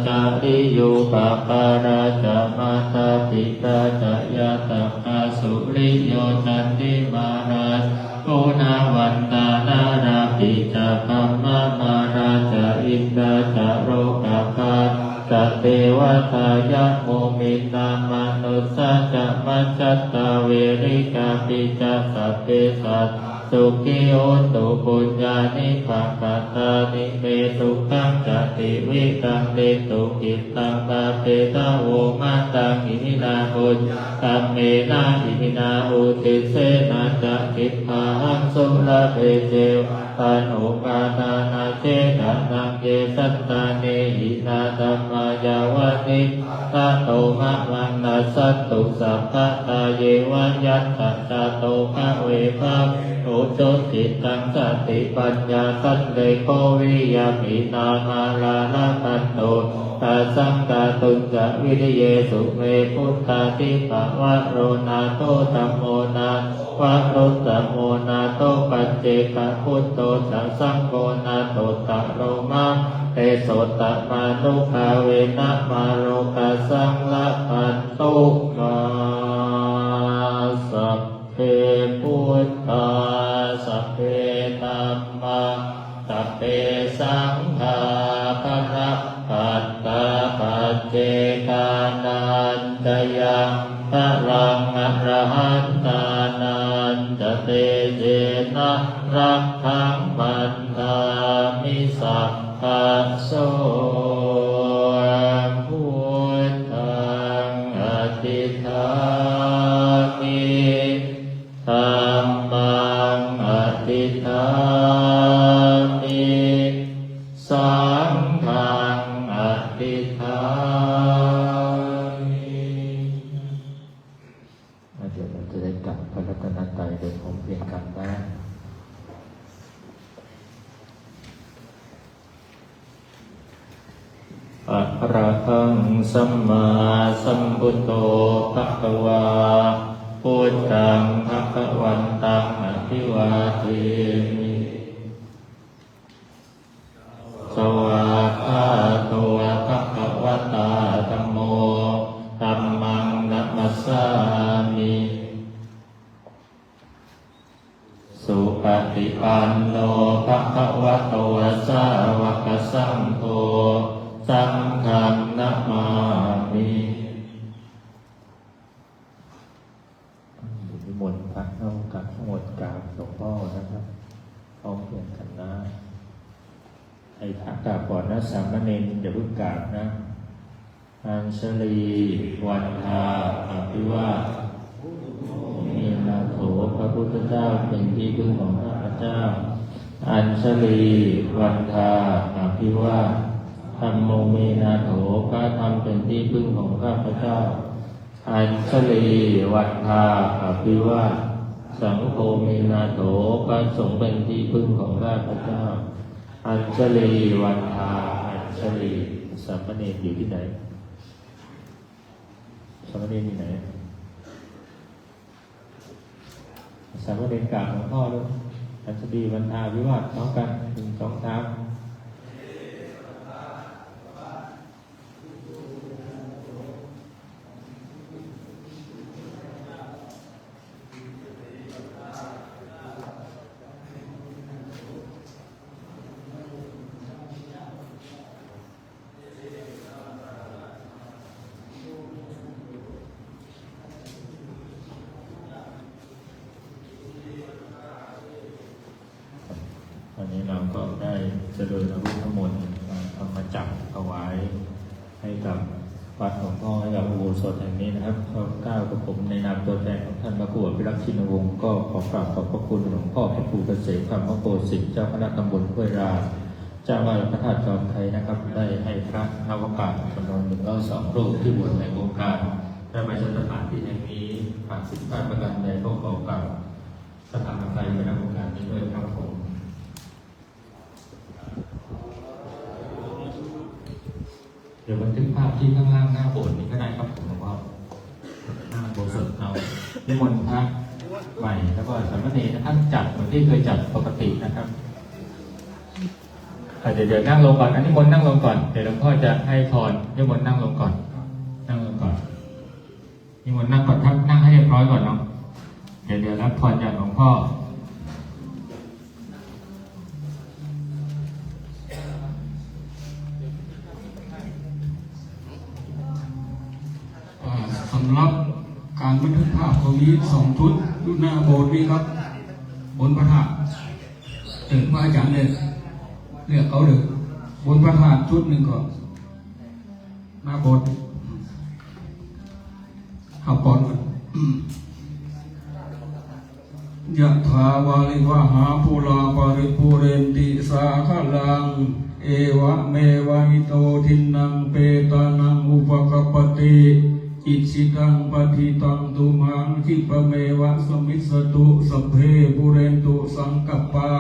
จาริโยปะปาราจามาตาปิตาจายาตาสุริโยจันติมาราชโกนาวันตานาราปิจาคัมมามาราจาอินดาจาโรกาคาจะเทวทายะโมมินามนุสะจะมัจจตาเวริกาปิจาสัพเพสัตสุขิโอตุปุญญานิภังกัตตานิเมตุขังจติวิกังเตตุกิตังตาเตตะโวมาตังอิมินาหุญตัมเมนะอิมินาอุติเสนะจะกิปะหังสุรเภเจวตันโอกาตานาเจตันนังเยสัตตาเนหินาธัมมายาวะนิตะโตมะวังนัสสัตตุสัพพะตาเยวะยัตถะตะโตภะเวภะโอโจติตังสติปัญญาตันเลโควิยามินามาลาลาตันโตตัสสังกาตุจจะวิริเยสุเมพุทธาทิภวะโรนาโตธัมโมนาวะรุตตโมนาโตปัจเจกพุทโตสังสังโฆนาโตตะโรมาเตโสตมานุภาเวนะมาโรกัสสังละพันตุมาสัพเพพุทธาสัพเพธัมมาสัพเพสังฆาภะปัตตาปัจเจกานันตยังพลังอรหันตานันตเตเจนะรักขังปันธามิสัพพะโสพุทธังอธิษฐามิธัมมังอธิษฐามิสังฆังอธิษฐามิเดี๋ยวเราจะได้กลับพระรัตนตรัยโดยพร้อมเพรียงกันบ้างอะระหังสัมมาสัมพุทโธภะคะวาพุทธังภะคะวันตังอภิวาเทมิสวากขาโตภะคะวะตาธัมโมธัมมังนัมมัสสามิสุปฏิปันโนภะคะวะโตสาวกสังโฆสังฆังนะมามิ นะครับพร้อมเพรียงกันนะให้พระกราบก่อนนะสามเณรอย่าเพิ่งกราบนะอัญชลีวันทาอภิวาทมีนาโถพระพุทธเจ้าเป็นที่พึ่งของข้าพเจ้าอัญชลีวันทาอภิวาทธัมโมเมนาโถพระธรรมเป็นที่พึ่งของข้าพเจ้าอัญชลีวันทาอภิวาทสังโฆเมนาโถพระสงฆ์เป็นที่พึ่งของข้าพเจ้าอัญชลีวันทาอัญชลีสามเณรอยู่ที่ไหนสามเณรอยู่ไหนสามเณรกราบหลวงพ่อด้วยอัญชลีวันทาวิวาทพร้อมกัน1 2 3วันนี้เราก็ได้เจริญอาวุธทั้งหมดเอามาจับถวายให้กับวัดหลวงพ่อให้กับอุโบสถแห่งนี้นะครับข้าก้าวกับผมในนามตัวแทนของท่านพระครูอภิรักษ์ชินวงศ์ก็ขอกราบขอบพระคุณหลวงพ่อพระครูเกษมคำพระโกสิทธิ์เจ้าคณะตำบลห้วยราเจ้าวาดพระธาตุจอมไทยนะครับได้ให้พระนวกาศจำนวน102 รูปที่บวชในโครงการได้มาใช้สถานที่แห่งนี้ผ่านสิ่งประการใดก็ขอกราบสถานไฟในโครงการนี้ด้วยครับผมเดี๋ยวบันทึกภาพที่ข้างล่างหน้าโบสถ์นี้ก็ได้ครับผมว่าหน้าโบสถ์เรานิมนต์พระใหม่แล้วก็สามเณรท่านจัดเหมือนที่เคยจัดปกตินะครับเดี๋ยวนั่งลงก่อนนิมนต์นั่งลงก่อนเดี๋ยวหลวงพ่อจะให้พรนิมนต์นั่งลงก่อนนั่งลงก่อนนิมนต์นั่งก่อนครับนั่งให้เรียบร้อยก่อนเนาะเดี๋ยวรับพรจากหลวงพ่อสำหรับการบันทึกภาพตรงนี้2 ชุดอยู่หน้าโบสถ์นี้ครับบนพระธาตุถึงพระอาจารย์เลยเรียกเขาเลยบนพระธาตุชุดหนึ่งก่อนหน้าโบสถ์ขับก่อนยะถาวาลิวหาภูลาปริปุเรนติสาคลังเอวะเมวะอิโตทินังเปตานังอุปกปปติอิสิตังปฏิตังตุมังคิปเมวะสมิสสตุสัพเพปุเรนตุสังกัปปา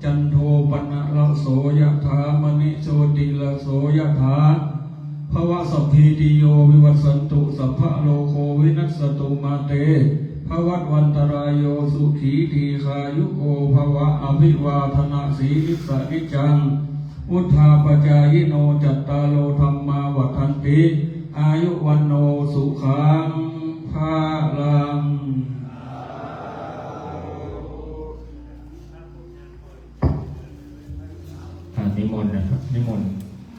จันโทปนะละโสยะถามณิโชติละโสยะถาภวะสัพพิติโยวิวัสสันตุสัพพะโลโกวินัสสตุมาเตภวัตวันตรายโยสุขีทีขายุโกภวะอภิวาทนาสีนิสนิจังพุทธาปจายโนจัตตาโลธรรมาวัฏันติอายุวันโนสุขังภาลังนิมนต์นะครับนิมนต์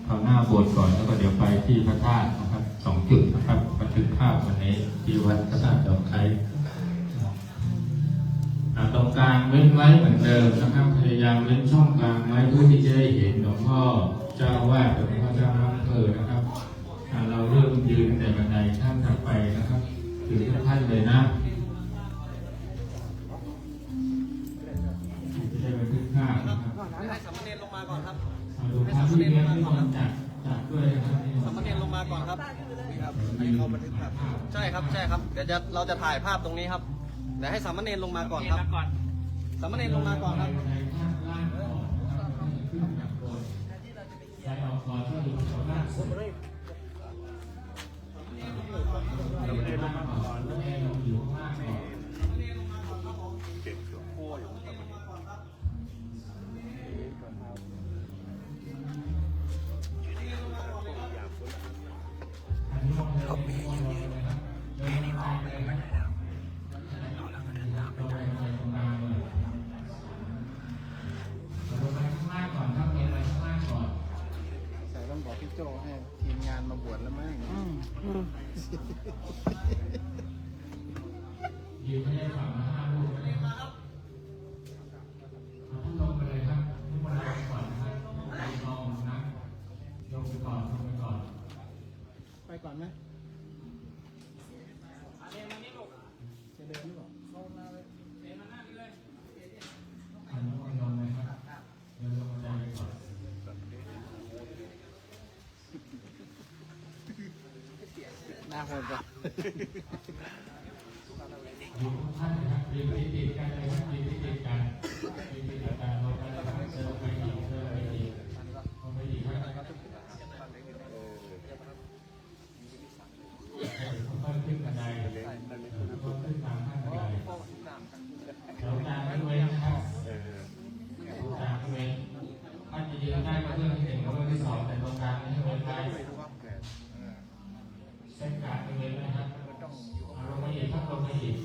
เอาหน้าโบสถ์ก่อนแล้วก็เดี๋ยวไปที่พระธาตุนะครับ2 จุดนะครับบันทึกภาพวันนี้ที่วัดพระธาตุจอมไทยตรงกลางเว้นไว้เหมือนเดิมนะครับพยายามเว้นช่องกลางไว้เพื่อที่จะได้เห็นหลวงพ่อเจ้าอาวาสหลวงพ่อเจ้าอำเภอนะครับเราเริ่มยืนแต่บันไดข้ามถัดไปนะครับถือท่านเลยนะจะได้บันทึกภาพนะครับให้สามเณรลงมาก่อนครับ ดูภาพที่เลี้ยงที่มันจัดด้วยนะครับ สามเณรลงมาก่อนครับนี่ครับให้เขาบันทึกภาพใช่ครับเดี๋ยวเราจะถ่ายภาพตรงนี้ครับเดี๋ยวให้สามเณรลงมาก่อนครับสามเณรลงมาก่อนครับบอกพี่โจให้ทีมงานมาบวชแล้วมั้ง ยืนให้ฝั่ง5 รูป น้าโหดจ้ะ อยู่ทุกท่านนะครับยืนติดกันเลยครับยืนติดกันยืนติดกันลงไปเลยครับเจอไปอีกเจอไปอีกลงไปอีกครับค่อยขึ้นกันได้ค่อยขึ้นตามขั้นบันไดเราตามไม่เว้นนะครับตามไม่เว้นท่านจะยืนได้ก็เรื่องที่หนึ่งก็เรื่องที่สองแต่ตรงกลางไม่เว้นได้เส้นกลางไม่เว้นนะครับลงไปอีกครับลงไปอีก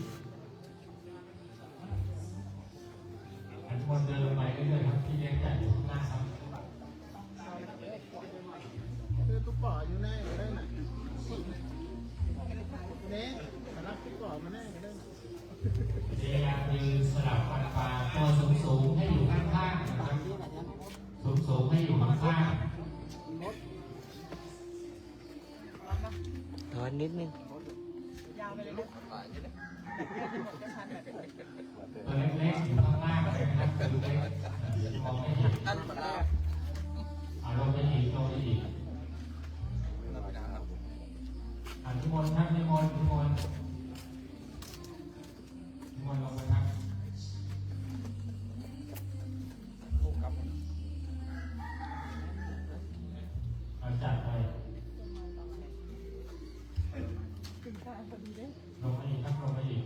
อันคนเดินลงไปเรื่อยๆครับที่เลี้ยงจัดอยู่ข้างหน้าครับ คือตุ๊กป่ออยู่แน่ก็ได้น่ะเน่สำหรับตุ๊กป่อมาแน่ก็ได้น่ะ พยายามยืนสลับฟันปลาตัวสูงๆให้อยู่ข้างๆนะครับสูงๆให้อยู่ข้างๆ ถอนนิดนึง ตัวเล็กๆอยู่ข้างล่างเลยนะครับตัวเล็กมองไม่เห็นลงไปอีกลงไปอีกนิมนต์ครับนิมนต์นิมนต์นิมนต์ลงไปครับเอาจัดไปลงไปอีกครับลงไปอีก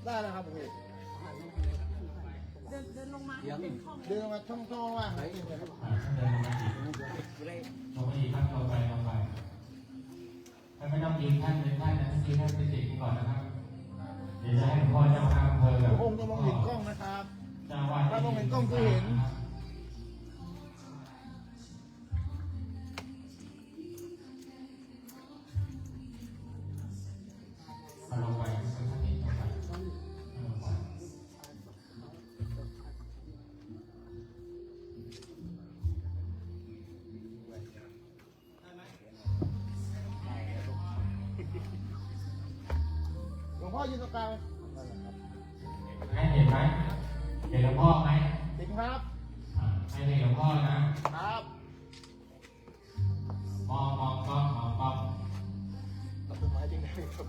ได้แล้วครับผมเดินลงมาช่องว่างไหนเองครับ เดินลงมาอีกครับลงไปถ้าไม่ต้องยืนท่านเดินท่านนะยืนท่านเป็นเด็กก่อนนะครับเดี๋ยวจะให้พ่อเจ้าข้ามเพลิง ผมจะมองเห็นกล้องนะครับ เจ้าว่า ถ้ามองเห็นกล้องคือเห็น มาลงไปสักนิดลงไปลงไป หลวงพ่อยืนตรงกลาง ให้เห็นไหมเห็นหลวงพ่อไหม เห็นครับ ให้เห็นหลวงพ่อนะครับ มองกล้องมองกล้อง ตัดต้นไม้จริงไหมครับ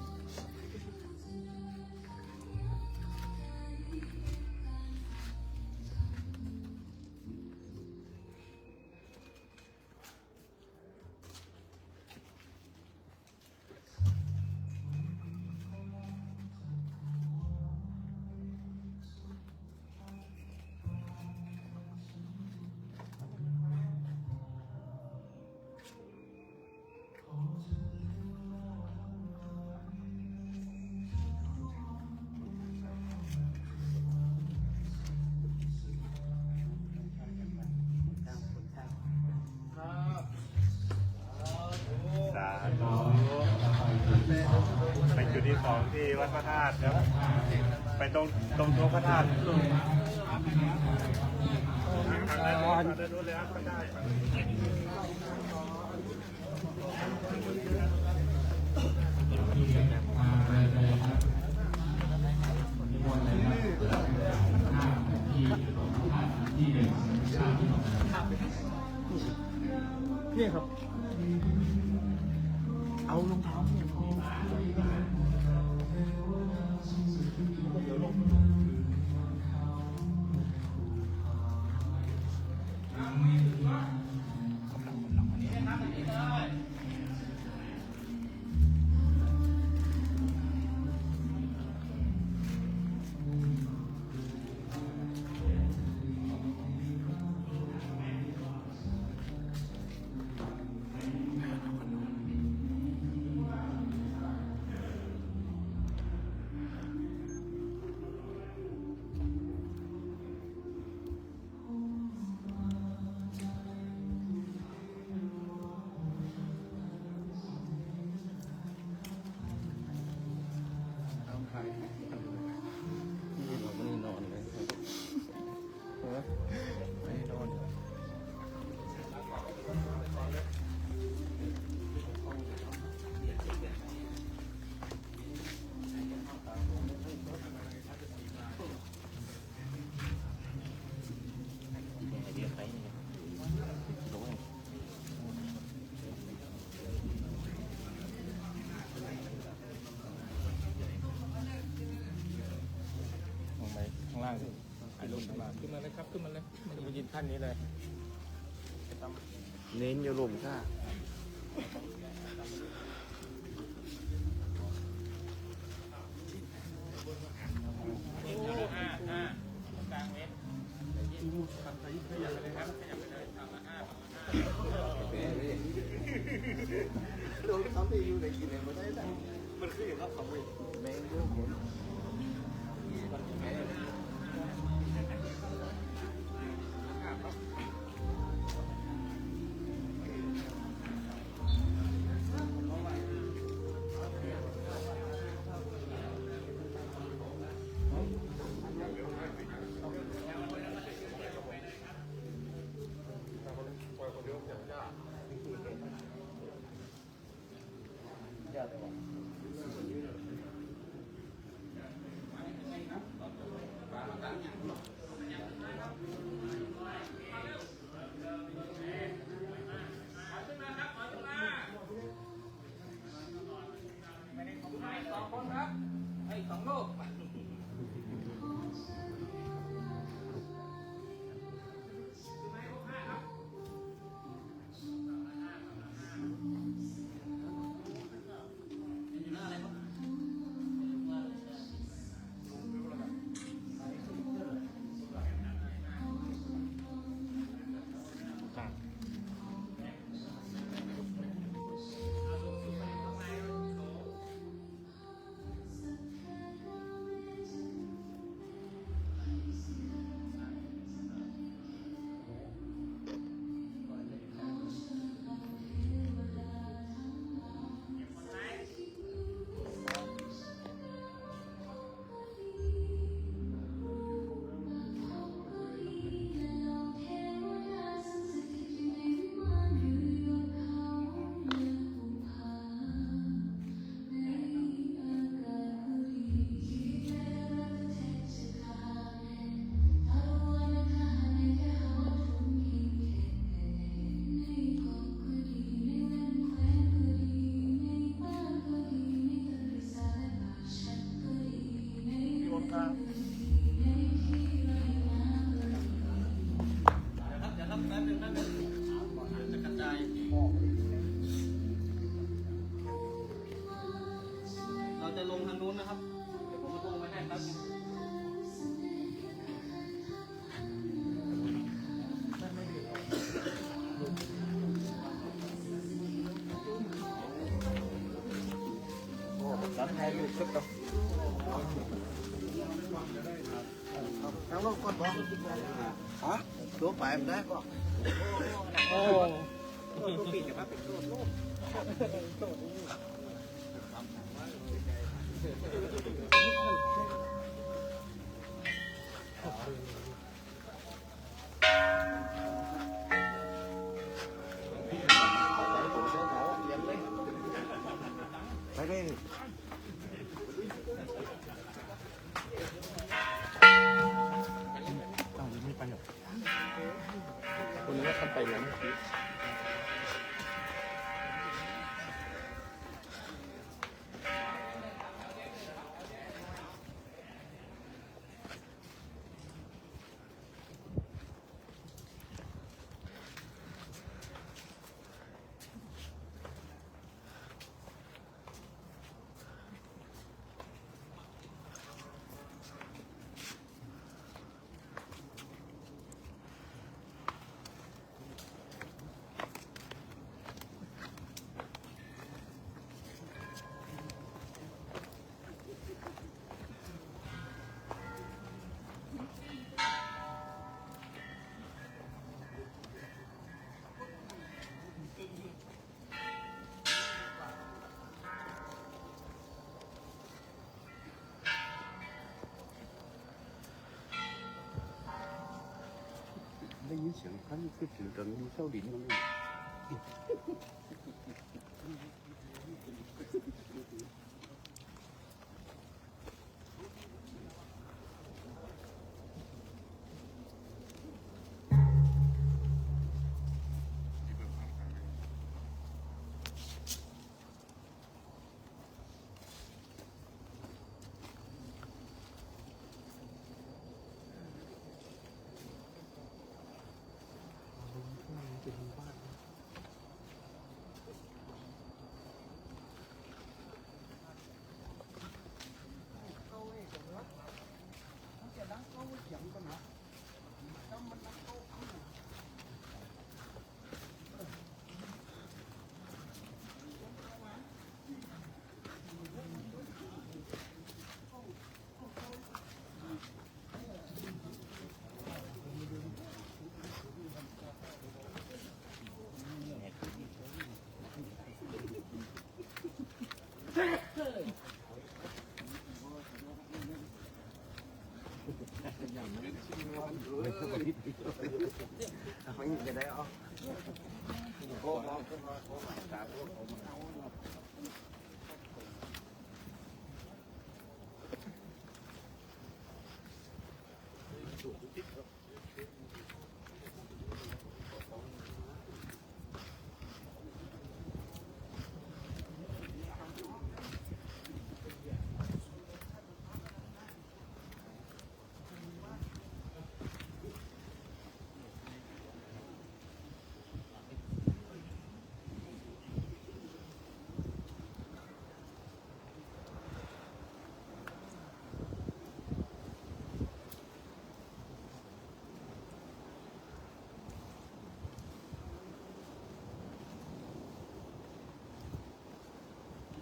สาธุไปจุดที่สองที่วัดพระธาตุครับไปตรงตัวพระธาตุทางนั้นนู้นเลยครับไม่ได้นี่ครับ เอารองเท้า ล่างถ่ายรูปข้างล่างขึ้นมาเลยครับขึ้นมาเลยมันจะยืนขั้นนี้เลย เน้นอยู่หลุมค่ะ กลางเมตรขยับไปเลยครับขยับไปเลยทำมา5โดนเขาที่อยู่ในกินเองไม่ได้แต่มันคืออย่างครับเขาไม่แมงยุ่งหมด เราจะลงทางนู้นนะครับ เดี๋ยวผมมาลงไว้ให้ครับรับไทยลูกสักตัวทั้งโลกก่อนบอกฮะตัวไปมันได้ก่อนโอ้ตัวปีกจะมาเป็นตัวโลกไปเลยไม่ไปหรอกคนนี้เขาไปแล้วเมื่อกี้ได้ยินเสียงพันคือถึงตอนนี้เศร้าดินมัน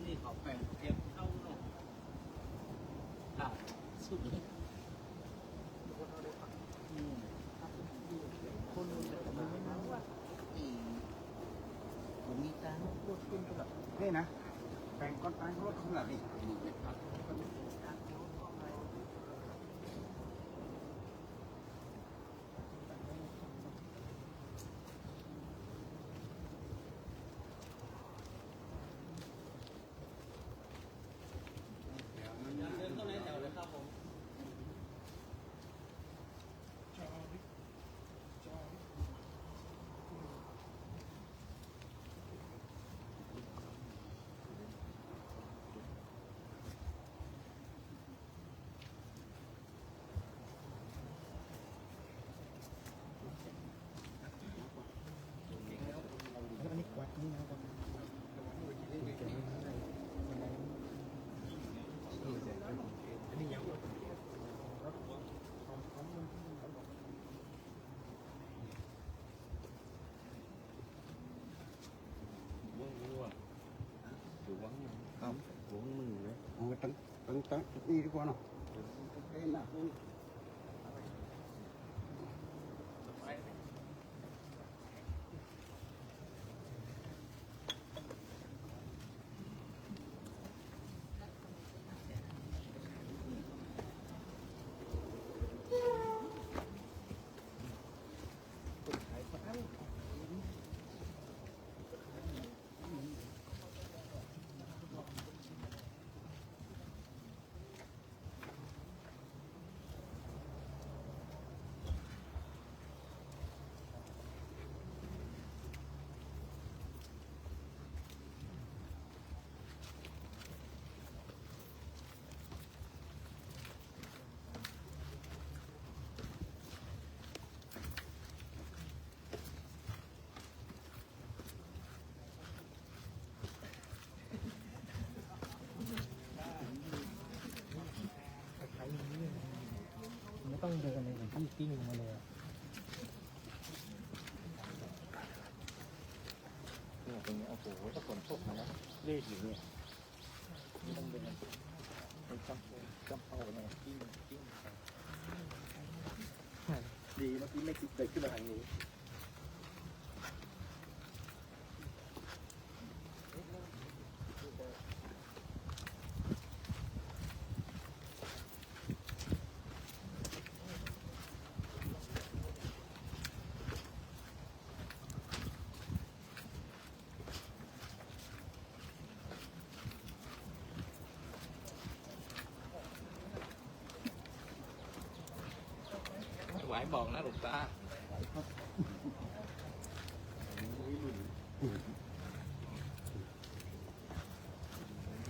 นี่เขาแปลงเทียบเข้าเนาะอ่ะสุดเลย คนแต่มันไม่รู้ว่าผมมีการพูดขึ้นก็แบบนี่นะแบ่งก้อนตายเขาขนาดนี้ เดินเข้าในแถวเลยครับผม อันนี้วัดนี่นะครับอันนี้ยัง không uống mừng đấy tấn tấn tấn đi đi qua nào cái nào ต้องเดินเลยที่กิ้งมาเลย เนี่ยตรงนี้โอ้โหถ้าฝนตกมาแล้วเละอยู่เนี่ยต้องเดินไปจับเอาเนี่ยกิ้งดีเมื่อกี้ไม่ติดเด็กขึ้นมาทางนี้ไหวบอกนะหลวงตา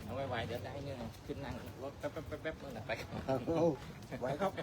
เอาไว้เดี๋ยวได้เนี่ยขึ้นนั่งรถแป๊บเมื่อไหร่ไป ไหวครับ เ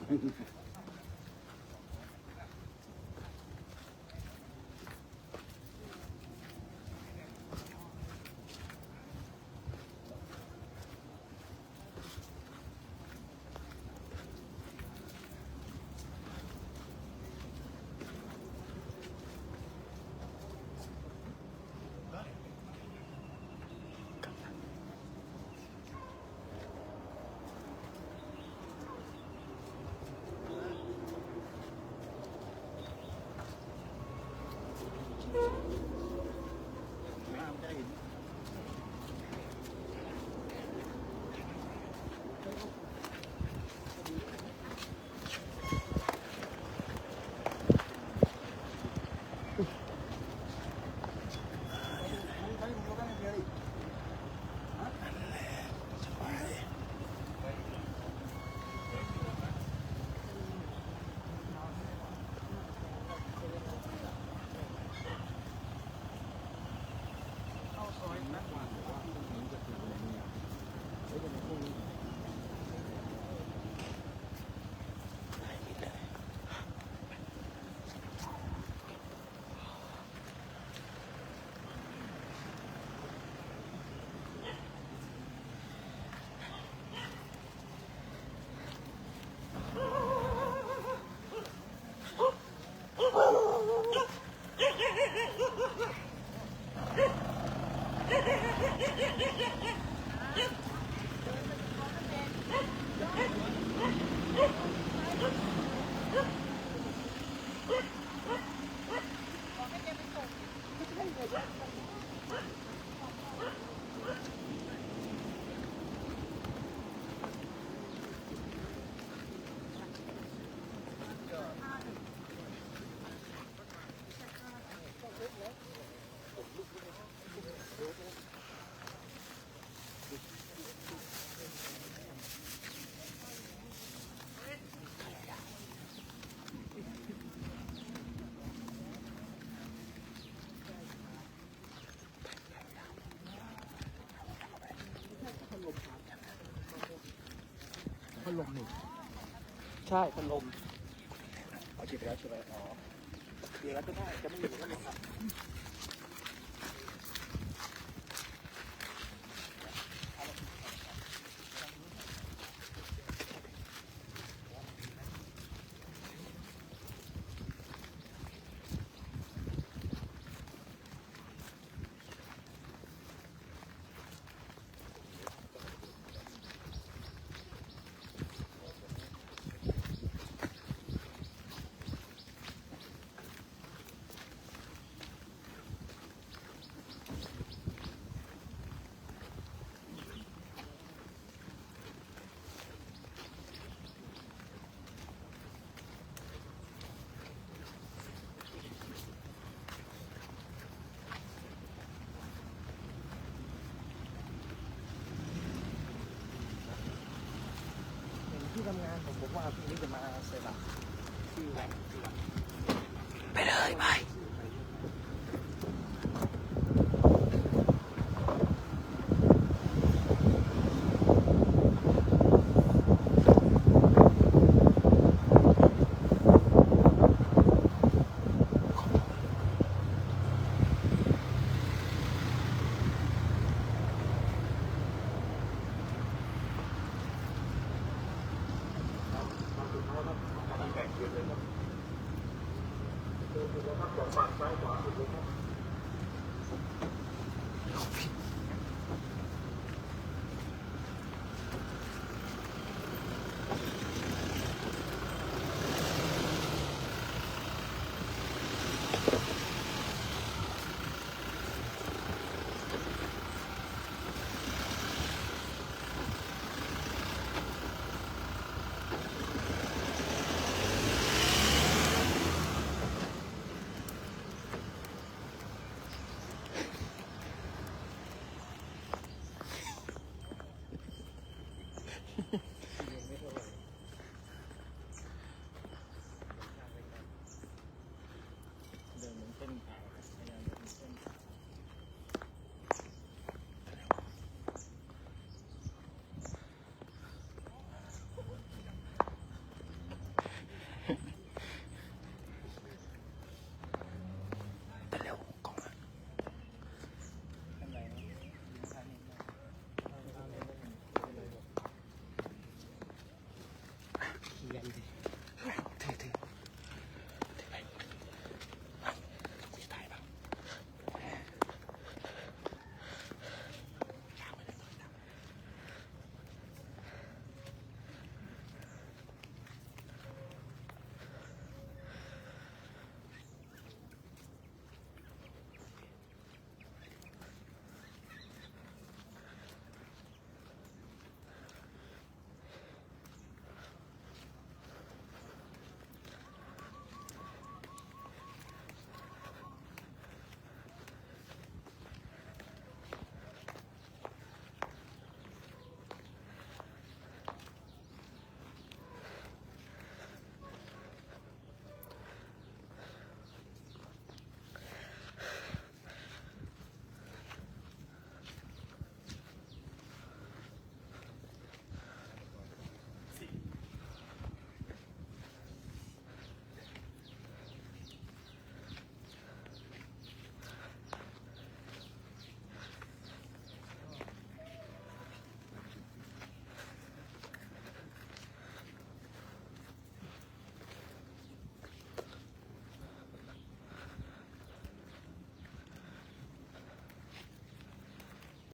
ลมนี่ใช่พัดลม เอาจิตแล้วใช่ไหมอ๋อเดี๋ยวแล้วก็ได้จะไม่อยู่แล้วหรอกครับ ที่ทำงานผมว่าพรุ่งนี้จะมาเสร็จละที่ไหนไปเลยไปแบ่งคืนเลยครับ